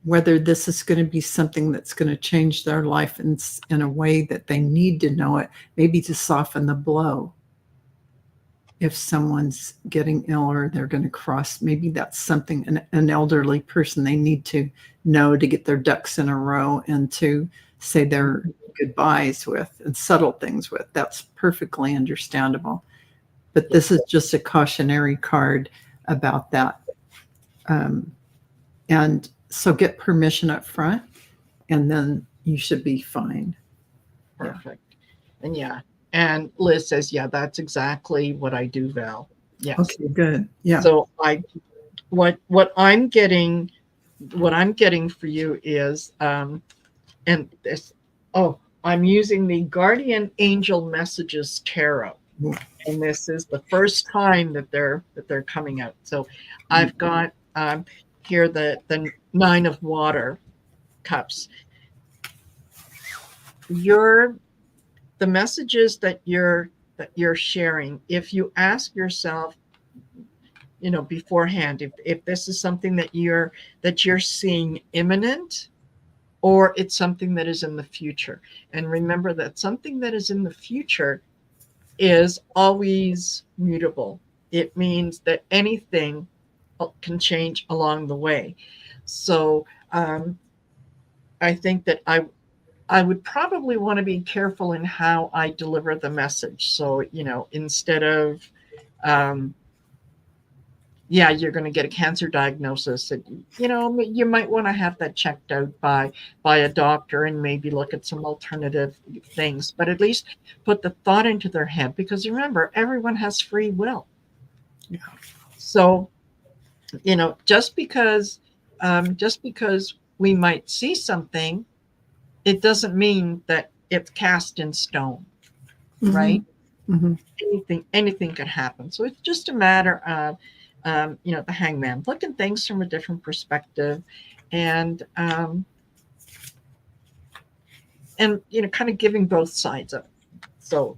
whether this is going to be something that's going to change their life in a way that they need to know it, maybe to soften the blow. If someone's getting ill or they're going to cross, maybe that's something an elderly person they need to know to get their ducks in a row and to say their goodbyes with and settle things with. That's perfectly understandable. But this is just a cautionary card about that. And so get permission up front, and then you should be fine. Perfect. And Liz says, yeah, that's exactly what I do, Val. Yes. Okay, good. Yeah. So what I'm getting for you is, and this, I'm using the Guardian Angel Messages Tarot. And this is the first time that they're coming out. So I've got here the 9 of Water cups. The messages that you're sharing, if you ask yourself, beforehand, if this is something that you're seeing imminent, or it's something that is in the future. And remember that something that is in the future is always mutable. It means that anything can change along the way. So I think that I would probably want to be careful in how I deliver the message. So, instead of, you're going to get a cancer diagnosis, and, you might want to have that checked out by a doctor and maybe look at some alternative things, but at least put the thought into their head, because remember, everyone has free will. Yeah. So, just because we might see something, it doesn't mean that it's cast in stone, right? Mm-hmm. Anything could happen. So it's just a matter of, the Hangman, looking things from a different perspective, and kind of giving both sides of it. So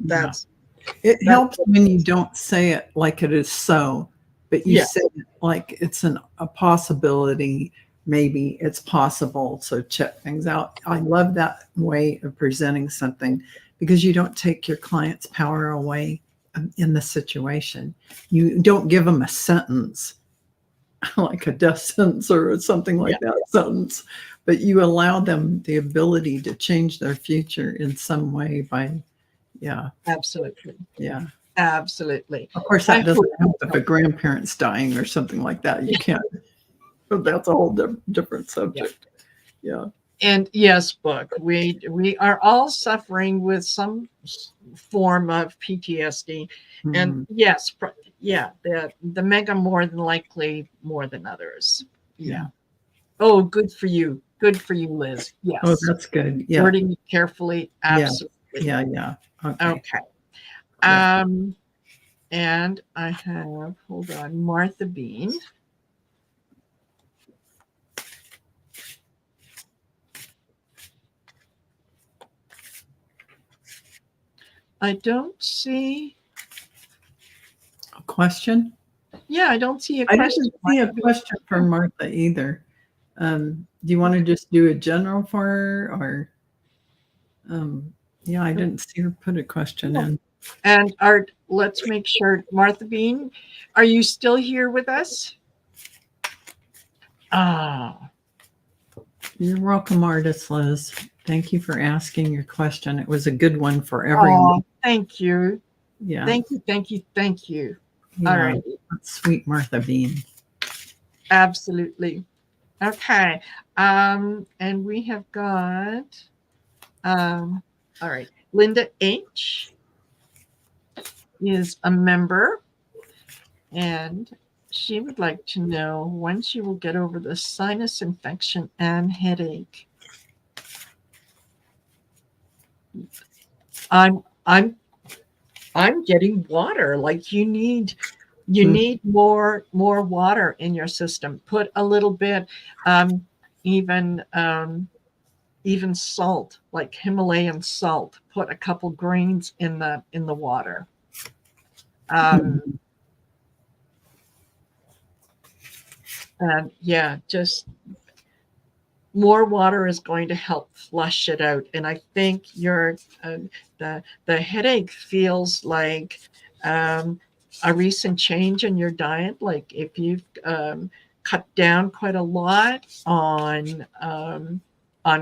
it helps when you don't say it like it is so, but you say it like it's a possibility. Maybe it's possible, so check things out. I love that way of presenting something, because you don't take your client's power away in the situation. You don't give them a sentence, like a death sentence or something like that sentence, but you allow them the ability to change their future in some way by, absolutely. Yeah. Absolutely. Of course, that doesn't help if a grandparent's dying or something like that. You can't. That's a whole different subject. Yeah. And yes, Book, we are all suffering with some form of PTSD. Mm-hmm. And yes, the mega more than likely more than others. Yeah. Oh, good for you. Good for you, Liz. Yes. Oh, that's good. Yeah. Wording it carefully. Absolutely. Yeah. Okay. Yeah. And I have, hold on, Martha Bean. I don't see a question. Yeah, I don't see a question. I didn't see a question from Martha either. Do you want to just do a general for her, or? I didn't see her put a question in. And let's make sure, Martha Bean, are you still here with us? You're welcome, Artist Liz. Thank you for asking your question. It was a good one for everyone. Thank you. Yeah. Thank you. Yeah, all right. Sweet Martha Bean. Absolutely. Okay. And we have got, all right, Linda H. is a member, and she would like to know when she will get over the sinus infection and headache. I'm getting water. Like you need more water in your system. Put a little bit, even salt, like Himalayan salt. Put a couple grains in the water. And just more water is going to help flush it out. And I think the headache feels like a recent change in your diet. Like if you've cut down quite a lot on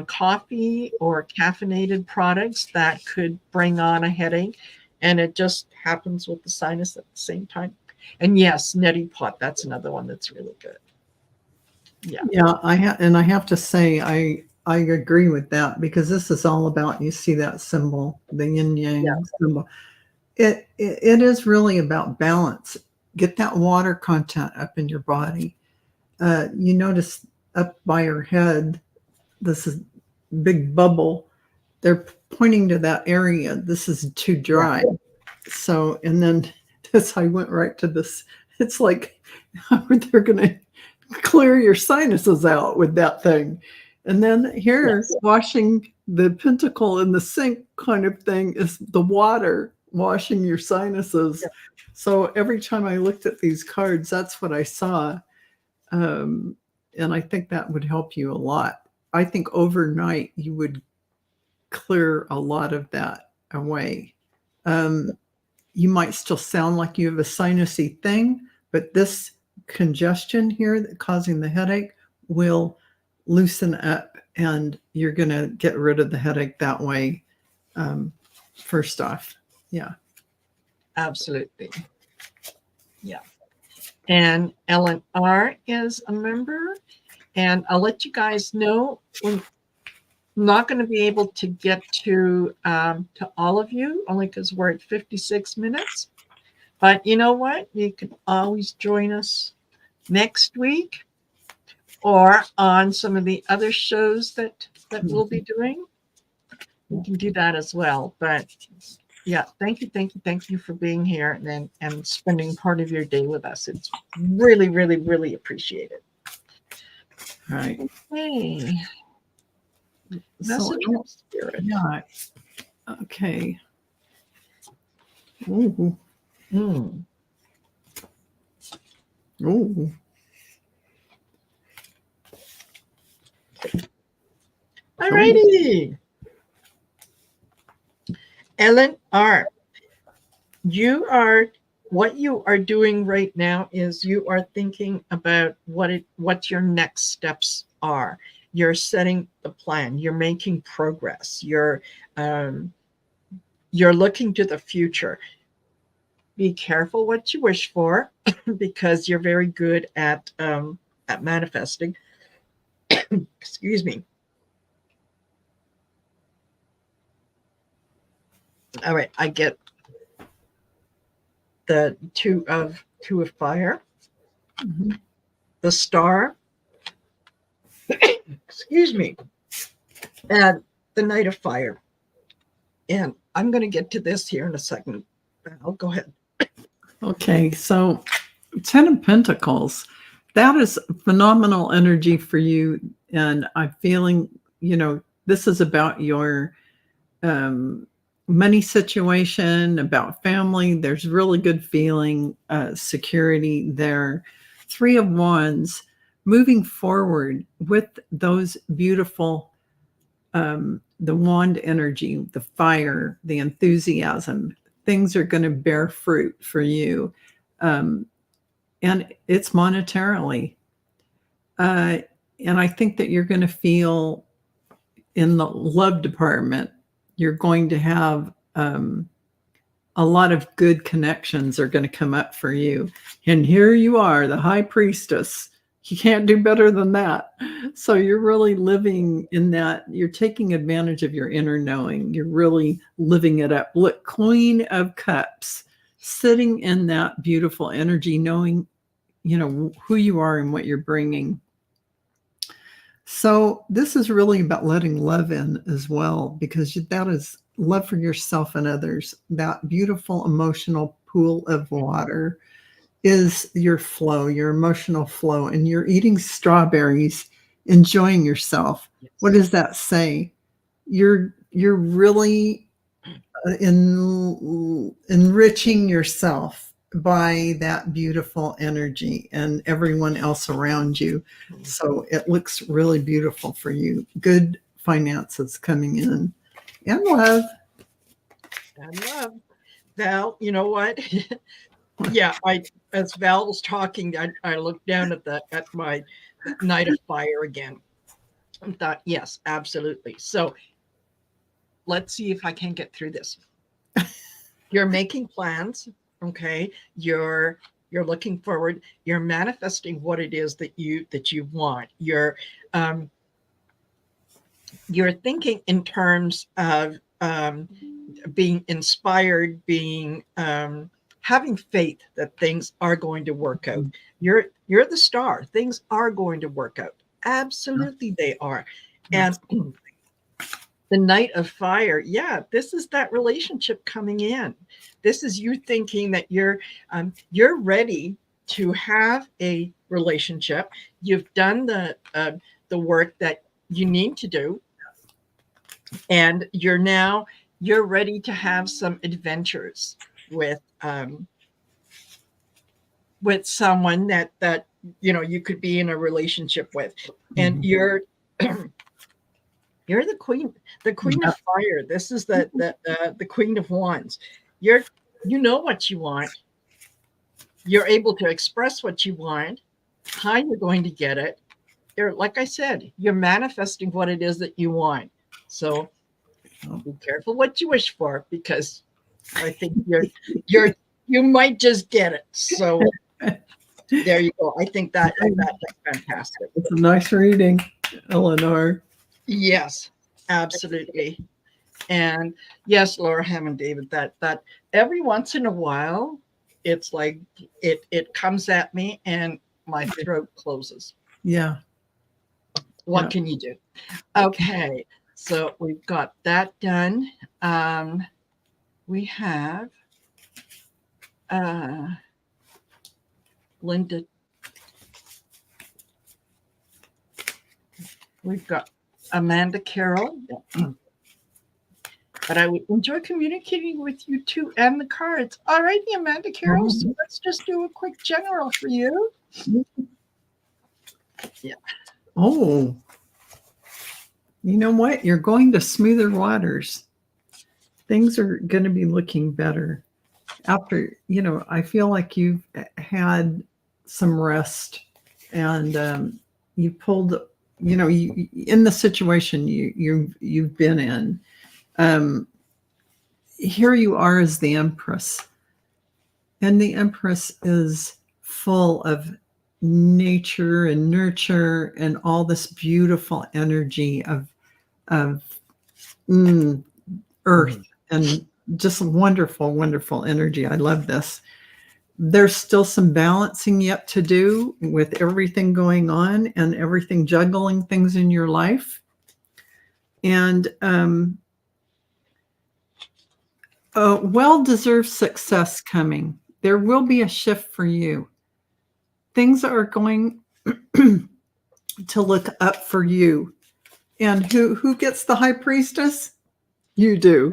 coffee or caffeinated products, that could bring on a headache. And it just happens with the sinus at the same time. And yes, neti pot, that's another one that's really good. Yeah. Yeah, I have to say I agree with that, because this is all about, you see that symbol, the yin yang symbol. It is really about balance. Get that water content up in your body. You notice up by your head, this is big bubble. They're pointing to that area. This is too dry. Yeah. So, and then this, I went right to this. It's like they're going to clear your sinuses out with that thing. And then here, washing the pentacle in the sink kind of thing is the water washing your sinuses. Yeah. So every time I looked at these cards, that's what I saw. And I think that would help you a lot. I think overnight you would clear a lot of that away. You might still sound like you have a sinusy thing, but this congestion here that causing the headache will loosen up, and you're going to get rid of the headache that way. First off. Yeah. Absolutely. Yeah. And Ellen R is a member, and I'll let you guys know, I'm not going to be able to get to all of you, only because we're at 56 minutes. But you know what? You can always join us next week or on some of the other shows that we'll be doing. You can do that as well. But yeah, thank you for being here and spending part of your day with us. It's really, really, really appreciated. All right. Okay. Message from Spirit. Yeah. Okay. Ooh. Mm. Ooh. All righty. Ellen R., what you are doing right now is you are thinking about what your next steps are. You're setting the plan. You're making progress. You're looking to the future. Be careful what you wish for, because you're very good at manifesting. Excuse me. All right, I get the two of fire, the star, excuse me, and the knight of fire. And I'm going to get to this here in a second. I'll go ahead. Okay, so 10 of Pentacles, that is phenomenal energy for you. And I'm feeling, this is about your money situation, about family. There's really good feeling, security there. 3 of Wands, moving forward with those beautiful, the wand energy, the fire, the enthusiasm. Things are going to bear fruit for you. And it's monetarily. And I think that you're going to feel in the love department, you're going to have a lot of good connections are going to come up for you. And here you are, the high priestess. You can't do better than that. So you're really living in that. You're taking advantage of your inner knowing. You're really living it up. Look, Queen of Cups, sitting in that beautiful energy, knowing, who you are and what you're bringing. So this is really about letting love in as well, because that is love for yourself and others. That beautiful emotional pool of water is your flow, your emotional flow, and you're eating strawberries, enjoying yourself. Yes. What does that say? You're really enriching yourself by that beautiful energy and everyone else around you. So it looks really beautiful for you. Good finances coming in and love. And love. Val, you know what? Yeah, as Val was talking, I looked down at my Night of Fire again and thought, yes, absolutely. So let's see if I can get through this. You're making plans, okay? You're looking forward. You're manifesting what it is that you want. You're thinking in terms of being inspired, being having faith that things are going to work out. You're the star. Things are going to work out. Absolutely, they are. And the Night of Fire, yeah, this is that relationship coming in. This is you thinking that you're ready to have a relationship. You've done the work that you need to do, and you're ready to have some adventures with someone that you could be in a relationship with, and you're the queen of fire. This is the queen of wands. You know what you want. You're able to express what you want, how you're going to get it. Like I said, you're manifesting what it is that you want. So be careful what you wish for, because I think you might just get it. So there you go. I think that's fantastic. It's a nice reading, Eleanor. Yes, absolutely. And yes, Laura Hammond David, that every once in a while, it's like it comes at me and my throat closes. Yeah. What can you do? Okay, so we've got that done. We have Linda. We've got Amanda Carroll. But I would enjoy communicating with you too, and the cards. All right, Amanda Carroll. So let's just do a quick general for you. Yeah. Oh, you know what? You're going to smoother waters. Things are going to be looking better. After, I feel like you've had some rest, and you pulled, in the situation you've been in. Here you are as the Empress, and the Empress is full of nature and nurture and all this beautiful energy of earth, and just wonderful, wonderful energy. I love this. There's still some balancing yet to do with everything going on and everything, juggling things in your life. And well-deserved success coming. There will be a shift for you. Things are going to look up for you. And who gets the High Priestess? You do.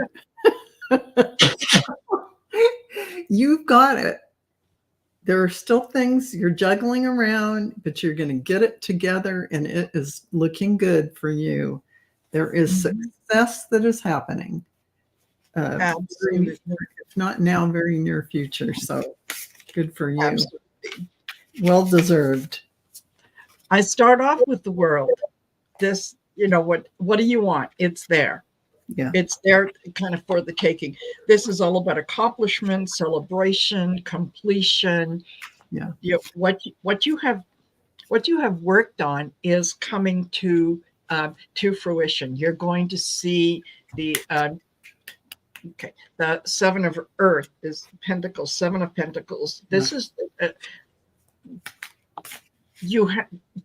You've got it. There are still things you're juggling around, but you're going to get it together, and it is looking good for you. There is success that is happening. Absolutely. If not now, very near future. So good for you. Absolutely. Well deserved. I start off with the world. This, what do you want? It's there. Yeah. It's there kind of for the taking. This is all about accomplishment, celebration, completion. Yeah. What you have worked on is coming to fruition. You're going to see the Seven of Earth is Pentacles, Seven of Pentacles. This is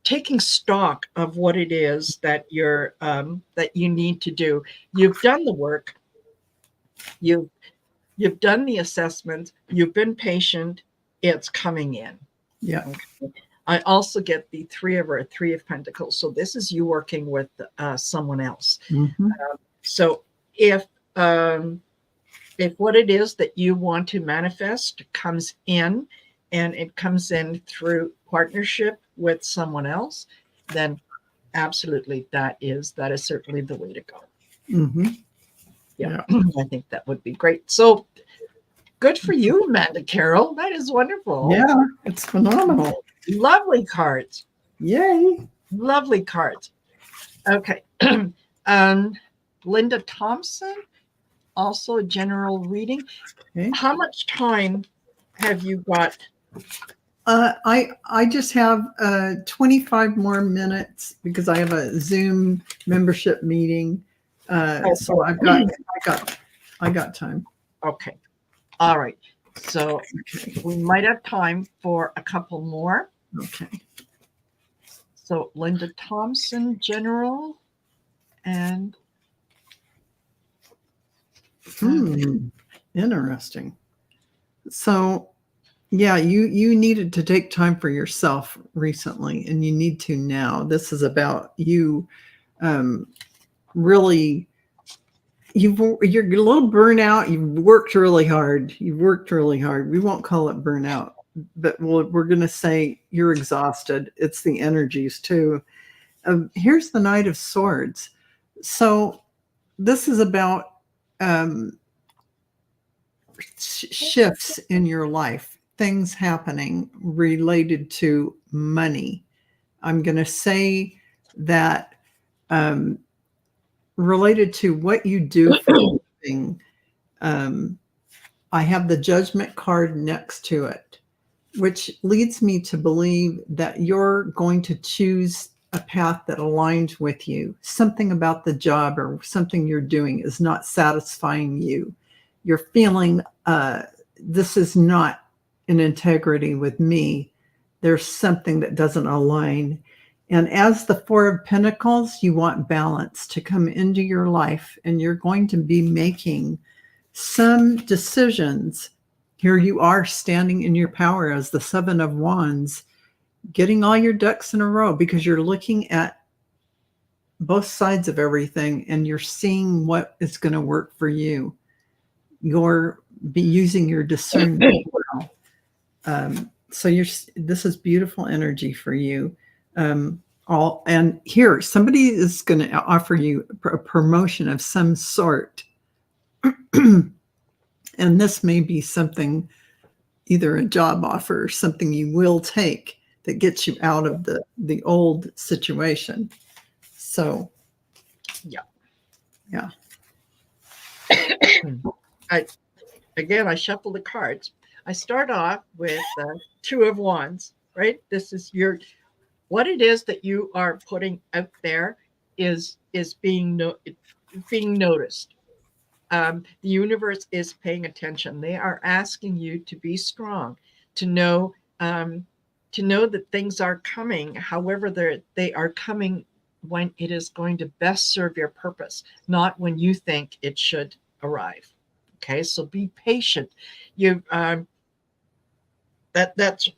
taking stock of what it is that that you need to do. You've done the work. You've done the assessment. You've been patient. It's coming in. Yeah. Okay. I also get the Three of Pentacles. So this is you working with someone else. Mm-hmm. So if if what it is that you want to manifest comes in, and it comes in through partnership with someone else, then absolutely that is certainly the way to go. Mm-hmm. Yeah. I think that would be great. So good for you, Amanda Carroll. That is wonderful. Yeah, it's phenomenal. Lovely cards. Yay. Lovely cards. Okay. Linda Thompson, also a general reading. Okay. How much time have you got? I just have 25 more minutes because I have a Zoom membership meeting. So I got time. Okay. All right. So we might have time for a couple more. Okay. So Linda Thompson, general, and interesting. So yeah, you needed to take time for yourself recently, and you need to now. This is about you really you're a little burnout. You've worked really hard. We won't call it burnout, but we're going to say you're exhausted. It's the energies too. Here's the Knight of Swords. So this is about shifts in your life, things happening related to money. I'm going to say that related to what you do for a living. I have the Judgment card next to it, which leads me to believe that you're going to choose a path that aligns with you. Something about the job or something you're doing is not satisfying you. You're feeling this is not in integrity with me. There's something that doesn't align. And as the Four of Pentacles, you want balance to come into your life, and you're going to be making some decisions. Here you are standing in your power as the Seven of Wands, getting all your ducks in a row because you're looking at both sides of everything and you're seeing what is going to work for you. You're be using your discernment well. So this is beautiful energy for you. And here, somebody is going to offer you a promotion of some sort. And this may be something, either a job offer or something you will take that gets you out of the old situation. So, yeah. I shuffle the cards. I start off with Two of Wands, right? This is what it is that you are putting out there is being noticed. The universe is paying attention. They are asking you to be strong, to know that things are coming. However, they are coming when it is going to best serve your purpose, not when you think it should arrive. Okay, so be patient. That's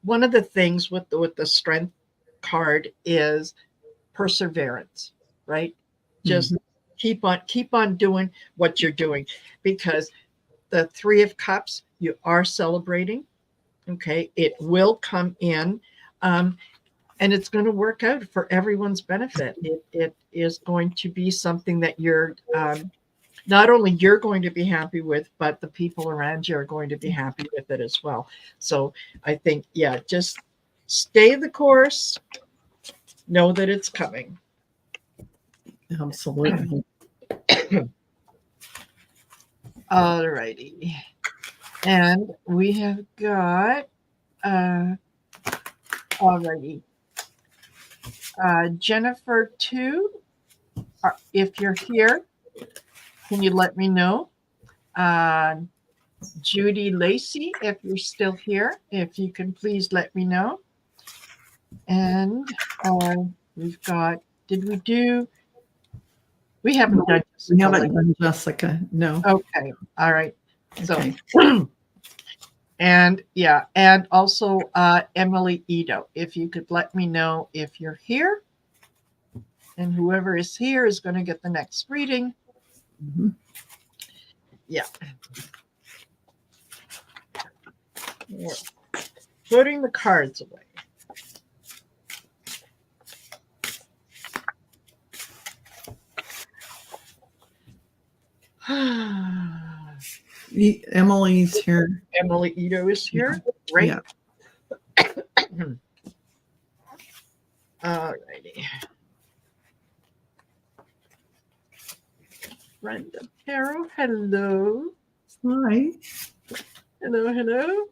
one of the things with the Strength card is perseverance, right? Just keep on doing what you're doing, because the Three of Cups, you are celebrating. Okay, it will come in, and it's going to work out for everyone's benefit. It is going to be something that you're not only you're going to be happy with, but the people around you are going to be happy with it as well. So I think, just stay the course. Know that it's coming. Absolutely. All righty. And we have got, all righty. Jennifer 2, if you're here, can you let me know? Judy Lacey, if you're still here, if you can please let me know. And we've got, we haven't done Jessica. We haven't done Jessica, no. Okay, all right. Okay. So, and also Emily Ito, if you could let me know if you're here. And whoever is here is going to get the next reading. Yeah. We're putting the cards away. Emily's here. Emily Ito is here. Great. Yeah. All righty. Brenda Carroll, hello. Hi. Hello, hello.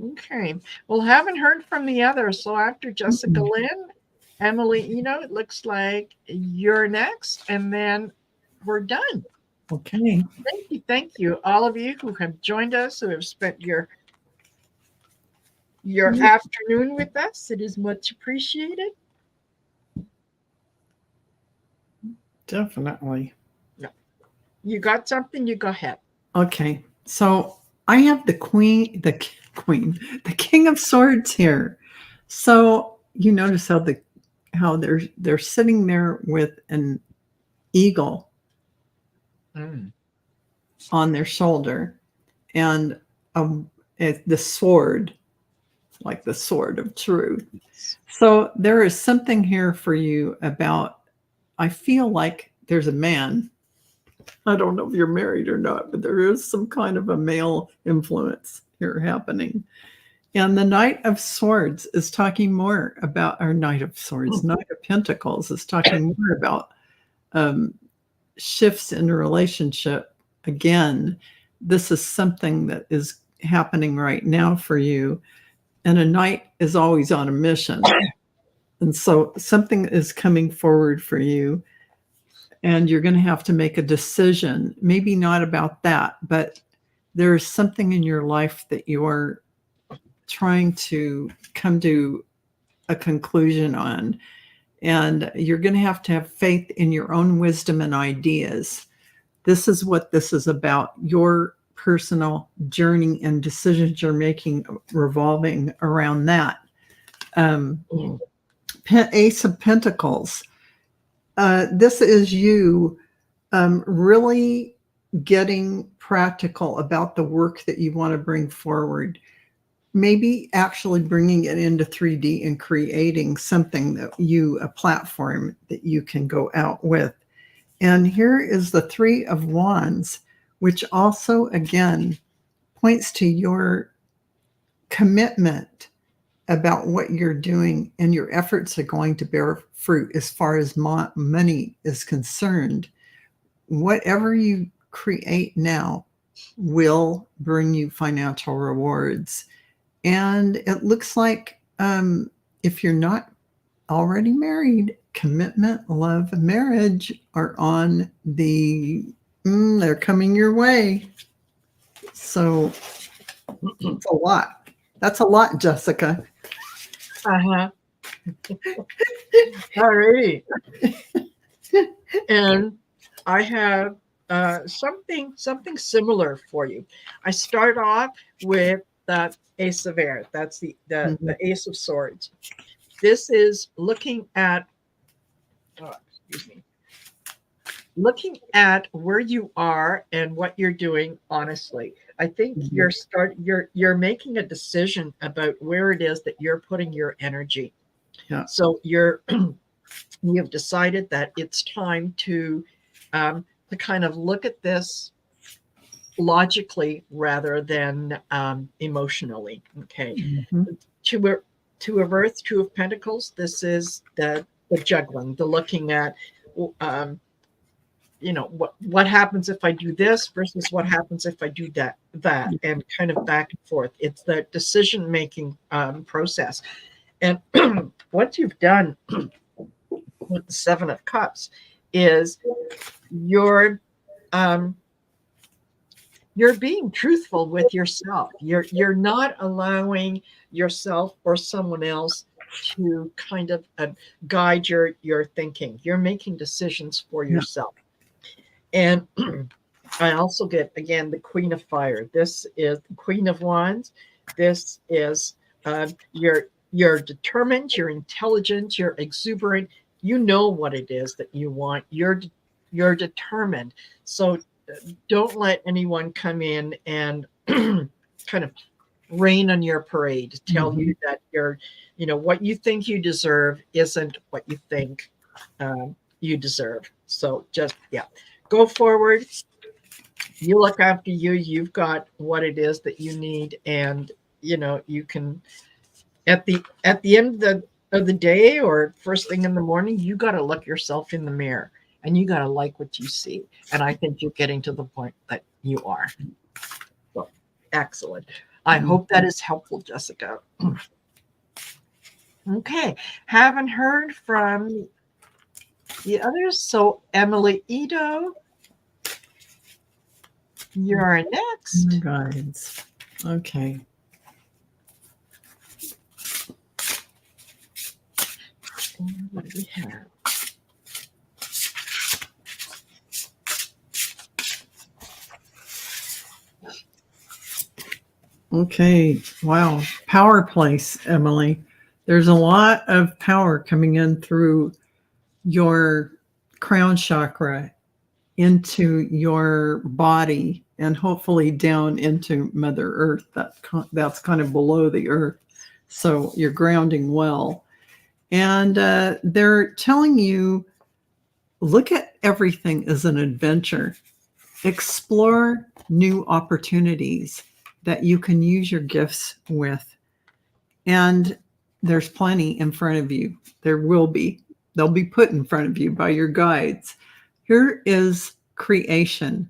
Okay. Well, haven't heard from the others. So after Jessica Lynn, Emily Eno, it looks like you're next. And then we're done. Okay. Thank you. Thank you. All of you who have joined us, who have spent your afternoon with us. It is much appreciated. Definitely. No. You got something? You go ahead. Okay. So I have the King of Swords here. So you notice how they're sitting there with an eagle on their shoulder, and the sword, like the sword of truth. So there is something here for you about, I feel like there's a man. I don't know if you're married or not, but there is some kind of a male influence here happening. And the Knight of Swords is talking more about, our Knight of Swords, Knight of Pentacles is talking more about shifts in a relationship. Again, this is something that is happening right now for you. And a knight is always on a mission. And so something is coming forward for you. And you're going to have to make a decision, maybe not about that, but there's something in your life that you're trying to come to a conclusion on. And you're going to have faith in your own wisdom and ideas. This is what this is about, your personal journey and decisions you're making revolving around that. Ace of Pentacles. This is you really getting practical about the work that you want to bring forward. Maybe actually bringing it into 3D and creating something a platform that you can go out with. And here is the Three of Wands, which also, again, points to your commitment about what you're doing, and your efforts are going to bear fruit as far as money is concerned. Whatever you create now will bring you financial rewards. And it looks like if you're not already married, commitment, love, marriage are on they're coming your way. So it's a lot. That's a lot, Jessica. All right. And I have something similar for you. I start off with that Ace of Air. That's the Ace of Swords. This is looking at looking at where you are and what you're doing honestly. I think you're making a decision about where it is that you're putting your energy. Yeah. So you've decided that it's time to kind of look at this logically rather than emotionally. Okay. Two of Earth, Two of Pentacles. This is the juggling, the looking at what happens if I do this versus what happens if I do that, and kind of back and forth. It's the decision making process. And what you've done with the Seven of Cups is you're being truthful with yourself. You're not allowing yourself or someone else to kind of guide your thinking. You're making decisions for yourself. And I also get, again, the Queen of Fire. This is the Queen of Wands. This is you're determined, you're intelligent, you're exuberant. You know what it is that you want. You're determined. So don't let anyone come in and kind of rain on your parade, tell you that what you think you deserve isn't what you think you deserve. So just, go forward. You look after you. You've got what it is that you need. And, you can, at the end of the day or first thing in the morning, you got to look yourself in the mirror and you got to like what you see. And I think you're getting to the point that you are. So, excellent. I hope that is helpful, Jessica. Okay. Haven't heard from the others. So Emily Ito, you're next. Guides. Okay. What do we have? Okay. Wow. Power place, Emily. There's a lot of power coming in through your crown chakra into your body and hopefully down into Mother Earth. That's kind of below the earth. So you're grounding well. And they're telling you, look at everything as an adventure. Explore new opportunities that you can use your gifts with. And there's plenty in front of you. There will be. They'll be put in front of you by your guides. Here is creation.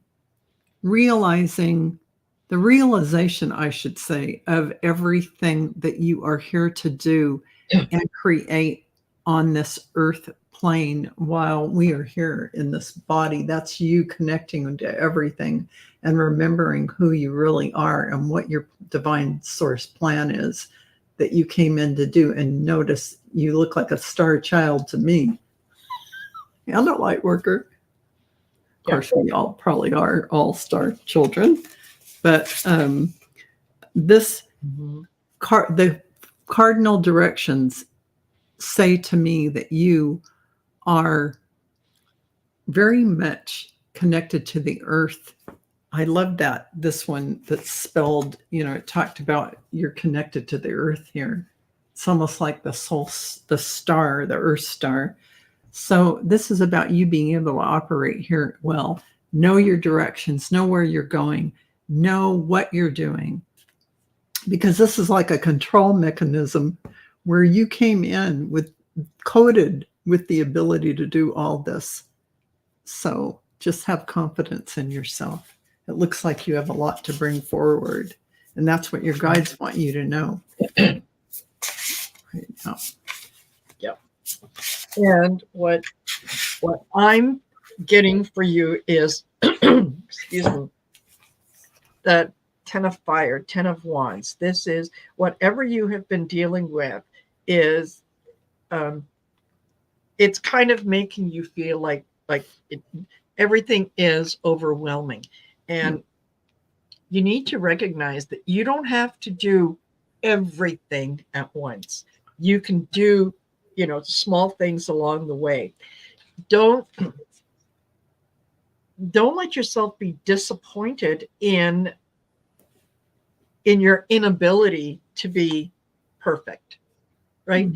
Realization, I should say, of everything that you are here to do and create on this earth plane while we are here in this body. That's you connecting to everything and remembering who you really are and what your divine source plan is that you came in to do. And notice you look like a star child to me. I'm a light worker. Of course, we all probably are all star children. But the cardinal directions say to me that you are very much connected to the earth. I love that. This one that's spelled, it talked about you're connected to the earth here. It's almost like the star, the earth star. So this is about you being able to operate here well. Know your directions, know where you're going, know what you're doing. Because this is like a control mechanism where you came in coded with the ability to do all this. So just have confidence in yourself. It looks like you have a lot to bring forward. And that's what your guides want you to know. Right now. Yep. And what I'm getting for you is, excuse me, that 10 of fire, 10 of wands. This is whatever you have been dealing with is, it's kind of making you feel like everything is overwhelming. And you need to recognize that you don't have to do everything at once. You can do, small things along the way. Don't let yourself be disappointed in your inability to be perfect, right?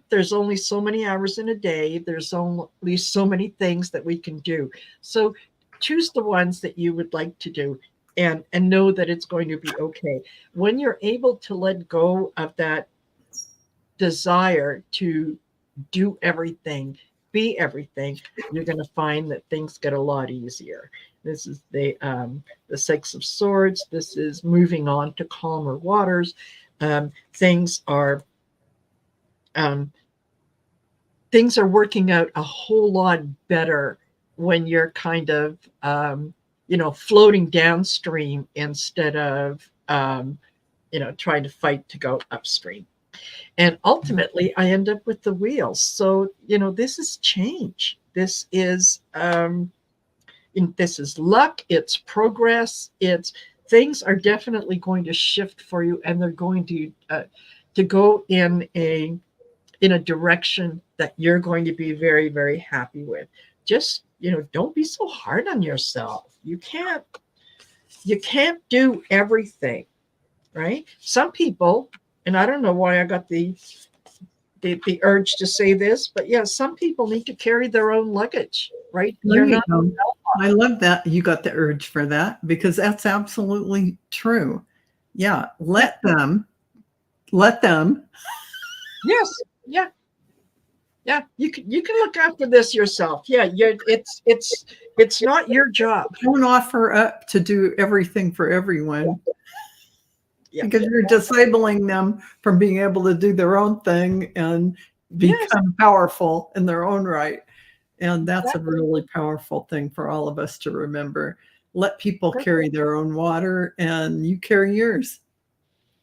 There's only so many hours in a day. There's only so many things that we can do. So choose the ones that you would like to do and know that it's going to be okay. When you're able to let go of that desire to do everything, be everything, you're going to find that things get a lot easier. This is the Six of Swords. This is moving on to calmer waters. Things are working out a whole lot better when you're kind of floating downstream instead of trying to fight to go upstream. And ultimately, I end up with the wheels. So, this is change. This is luck. It's progress. Things are definitely going to shift for you, and they're going to go in a direction that you're going to be very, very happy with. Just, don't be so hard on yourself. You can't do everything, right? Some people, and I don't know why I got the urge to say this, but yeah, some people need to carry their own luggage, right? There you go. I love that you got the urge for that, because that's absolutely true. Yeah, let them. Yes, yeah. Yeah, you can look after this yourself. Yeah, it's not your job. Don't offer up to do everything for everyone. Yeah. Because you're disabling them from being able to do their own thing and become powerful in their own right. And that's a really powerful thing for all of us to remember. Let people carry their own water and you carry yours.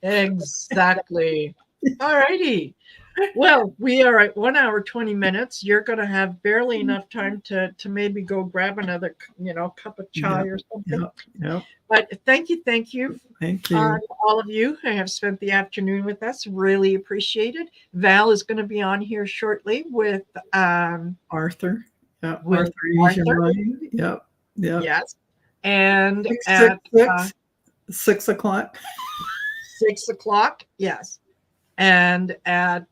Exactly. All righty. Well, we are at 1 hour, 20 minutes. You're going to have barely enough time to maybe go grab another, cup of chai or something. Yep. But thank you. Thank you. All of you who have spent the afternoon with us. Really appreciate it. Val is going to be on here shortly with Arthur. Yep. With Arthur, use your mind. Yep. Yes. And 6 o'clock. 6 o'clock. Yes. And at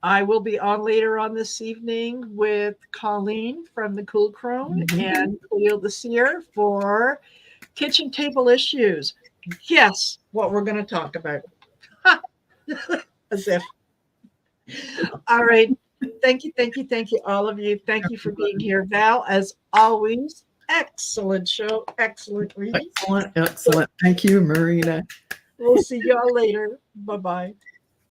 I will be on later on this evening with Colleen from the Cool Crone and Cleo the Seer for kitchen table issues. Guess what we're going to talk about? As if. All right. Thank you, all of you. Thank you for being here. Val, as always, excellent show. Excellent reading. Excellent. Thank you, Marina. We'll see y'all later. Bye-bye.